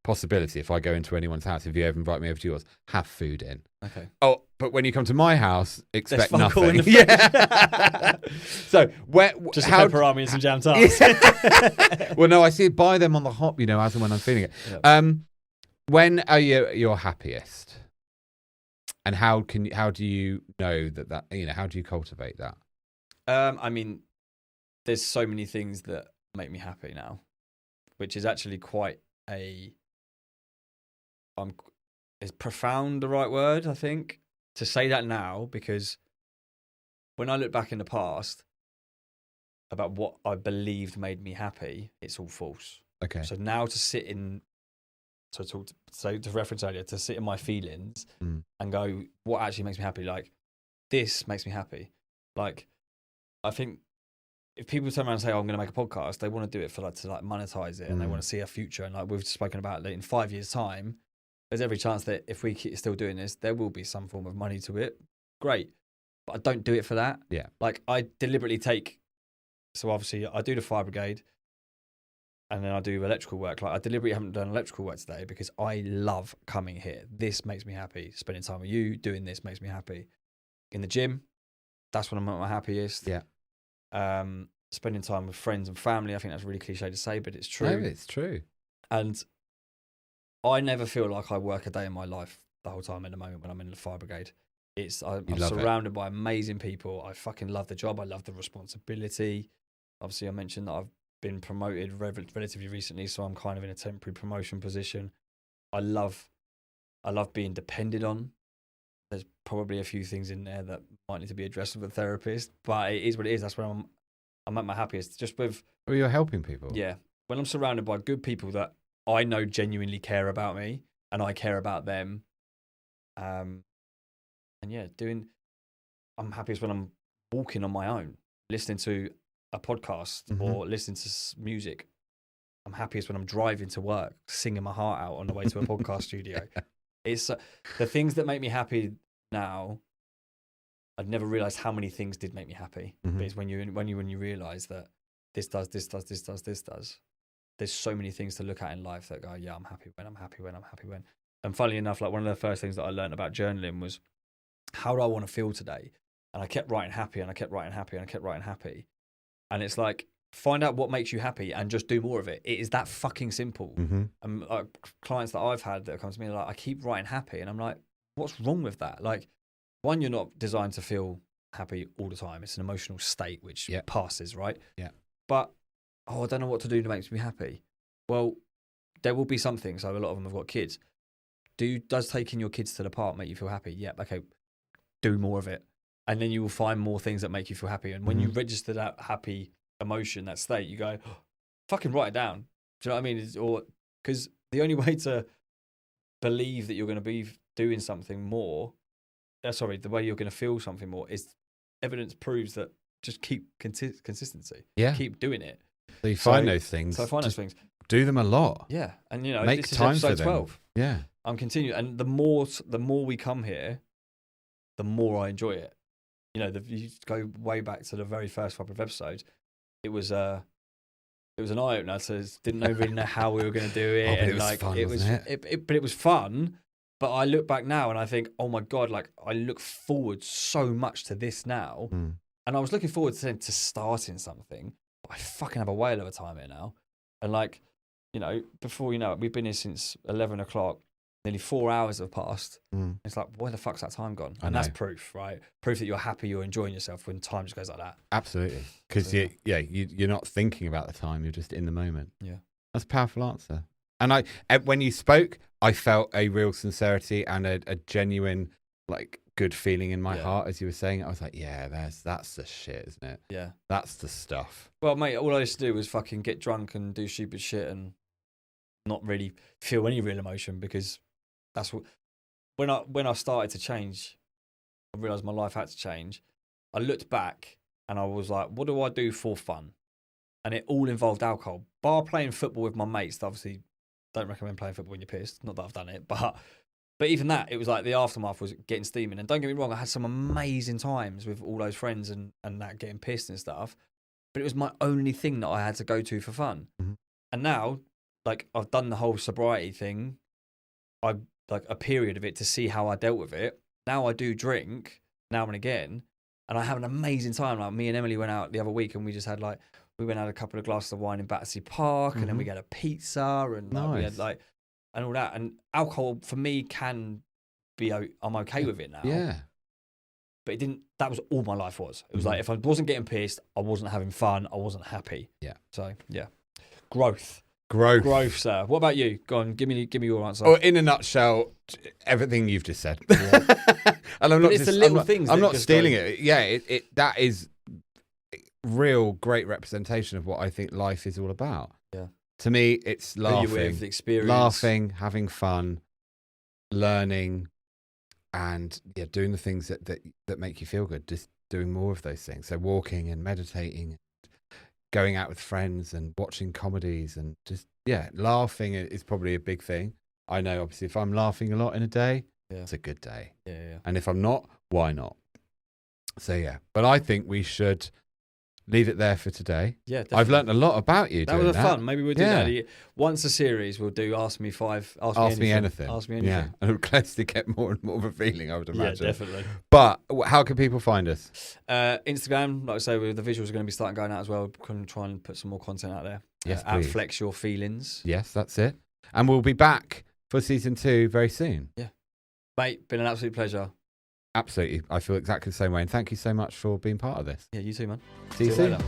possibility. If I go into anyone's house, if you ever invite me over to yours, have food in. Okay. Oh, but when you come to my house, expect nothing. In the yeah. So just pepperoni and some jam tarts. Well, no, I see buy them on the hop, as and when I'm feeling it. Yep. When are you're happiest? And how do you know that how do you cultivate that? I mean, there's so many things that make me happy now, which is actually quite is profound the right word, I think, to say that now, because when I look back in the past about what I believed made me happy, it's all false. Okay. So now to sit in, to reference earlier, to sit in my feelings and go, what actually makes me happy? Like, this makes me happy. Like, I think if people turn around and say, oh, I'm going to make a podcast, they want to do it for to monetize it and they want to see a future. And like we've spoken about, in 5 years' time, there's every chance that if we keep still doing this, there will be some form of money to it. Great. But I don't do it for that. Yeah. Like, I deliberately so obviously I do the fire brigade and then I do electrical work. Like, I deliberately haven't done electrical work today because I love coming here. This makes me happy. Spending time with you, doing this makes me happy. In the gym, that's when I'm at my happiest. Yeah. Spending time with friends and family. I think that's really cliche to say, but it's true. No, it's true. And I never feel like I work a day in my life the whole time. In the moment when I'm in the fire brigade, I'm surrounded by amazing people. I fucking love the job. I love the responsibility. Obviously, I mentioned that I've been promoted relatively recently, so I'm kind of in a temporary promotion position. I love being depended on. There's probably a few things in there that might need to be addressed with a therapist, but it is what it is. That's when I'm at my happiest. Just with... Well, you're helping people. Yeah. When I'm surrounded by good people that I know genuinely care about me and I care about them. And yeah, I'm happiest when I'm walking on my own, listening to a podcast or listening to music. I'm happiest when I'm driving to work, singing my heart out on the way to a podcast studio. It's the things that make me happy now. I'd never realized how many things did make me happy. But it's when you realize that this does. There's so many things to look at in life that go, yeah, I'm happy when. And funnily enough, like one of the first things that I learned about journaling was, how do I want to feel today? And I kept writing happy and I kept writing happy and I kept writing happy. And it's like, find out what makes you happy and just do more of it. It is that fucking simple. And clients that I've had that come to me are like, I keep writing happy. And I'm like, what's wrong with that? Like, one, you're not designed to feel happy all the time. It's an emotional state which passes, right? Yeah. But, I don't know what to do to make me happy. Well, there will be some things. So a lot of them have got kids. Does taking your kids to the park make you feel happy? Yep. Okay. Do more of it. And then you will find more things that make you feel happy. And when you register that happy emotion, that state, you go, fucking write it down. Do you know what I mean? Because the only way to believe that you're going to be doing something more, the way you're going to feel something more is evidence proves that just keep consistency. Yeah. Keep doing it. So you find those things. So I find those things. Do them a lot. Yeah. And, make this time is episode for them. 12. Yeah. I'm continuing. And the more we come here, the more I enjoy it. You go way back to the very first couple of episodes. It was an eye opener. So didn't really know how we were going to do it. But it was fun, wasn't it? But it was fun. But I look back now and I think, oh my God, like I look forward so much to this now. And I was looking forward to starting something. But I fucking have a whale of a time here now. And before you know it, we've been here since 11 o'clock. nearly 4 hours have passed. It's like, where the fuck's that time gone? And that's proof, right? Proof that you're happy, you're enjoying yourself when time just goes like that. Absolutely. Because you're not thinking about the time, you're just in the moment. Yeah. That's a powerful answer. And when you spoke, I felt a real sincerity and a genuine, like, good feeling in my heart as you were saying it. I was like, yeah, that's the shit, isn't it? Yeah. That's the stuff. Well, mate, all I used to do was fucking get drunk and do stupid shit and not really feel any real emotion, because that's what, when I started to change, I realised my life had to change. I looked back and I was like, what do I do for fun? And it all involved alcohol. Bar playing football with my mates, obviously don't recommend playing football when you're pissed. Not that I've done it, but even that, it was like the aftermath was getting steaming. And don't get me wrong, I had some amazing times with all those friends and that, getting pissed and stuff. But it was my only thing that I had to go to for fun. Mm-hmm. And now, like, I've done the whole sobriety thing. I like a period of it to see how I dealt with it. Now I do drink now and again, and I have an amazing time. Like, me and Emily went out the other week, and we just had we went and had a couple of glasses of wine in Battersea Park, and then we got a pizza, and we had and all that. And alcohol for me can be, I'm okay with it now. Yeah. But it didn't. That was all my life was. It was like, if I wasn't getting pissed, I wasn't having fun, I wasn't happy. Yeah. So yeah, growth, sir. What about you? Go on, give me your answer. Or in a nutshell, everything you've just said. Yeah. And I'm not. It's the little things. I'm not stealing it. Yeah, that is real great representation of what I think life is all about. Yeah. To me, it's laughing, having fun, learning, and doing the things that make you feel good. Just doing more of those things. So walking and meditating, going out with friends and watching comedies, and just laughing is probably a big thing. I know, obviously, if I'm laughing a lot in a day, it's a good day. Yeah. And if I'm not, why not? So but I think we should leave it there for today. Yeah, definitely. I've learned a lot about you. That was fun. Maybe we'll do that. Once a series, we'll do Ask Me Anything. Yeah, and it'll closely get more and more of a feeling, I would imagine. Yeah, definitely. But how can people find us? Instagram, like I say, the visuals are going to be starting going out as well. We're going to try and put some more content out there. Yes, please. Flex Your Feelings. Yes, that's it. And we'll be back for season 2 very soon. Yeah. Mate, been an absolute pleasure. Absolutely. I feel exactly the same way. And thank you so much for being part of this. Yeah, you too, man. See you soon. Later.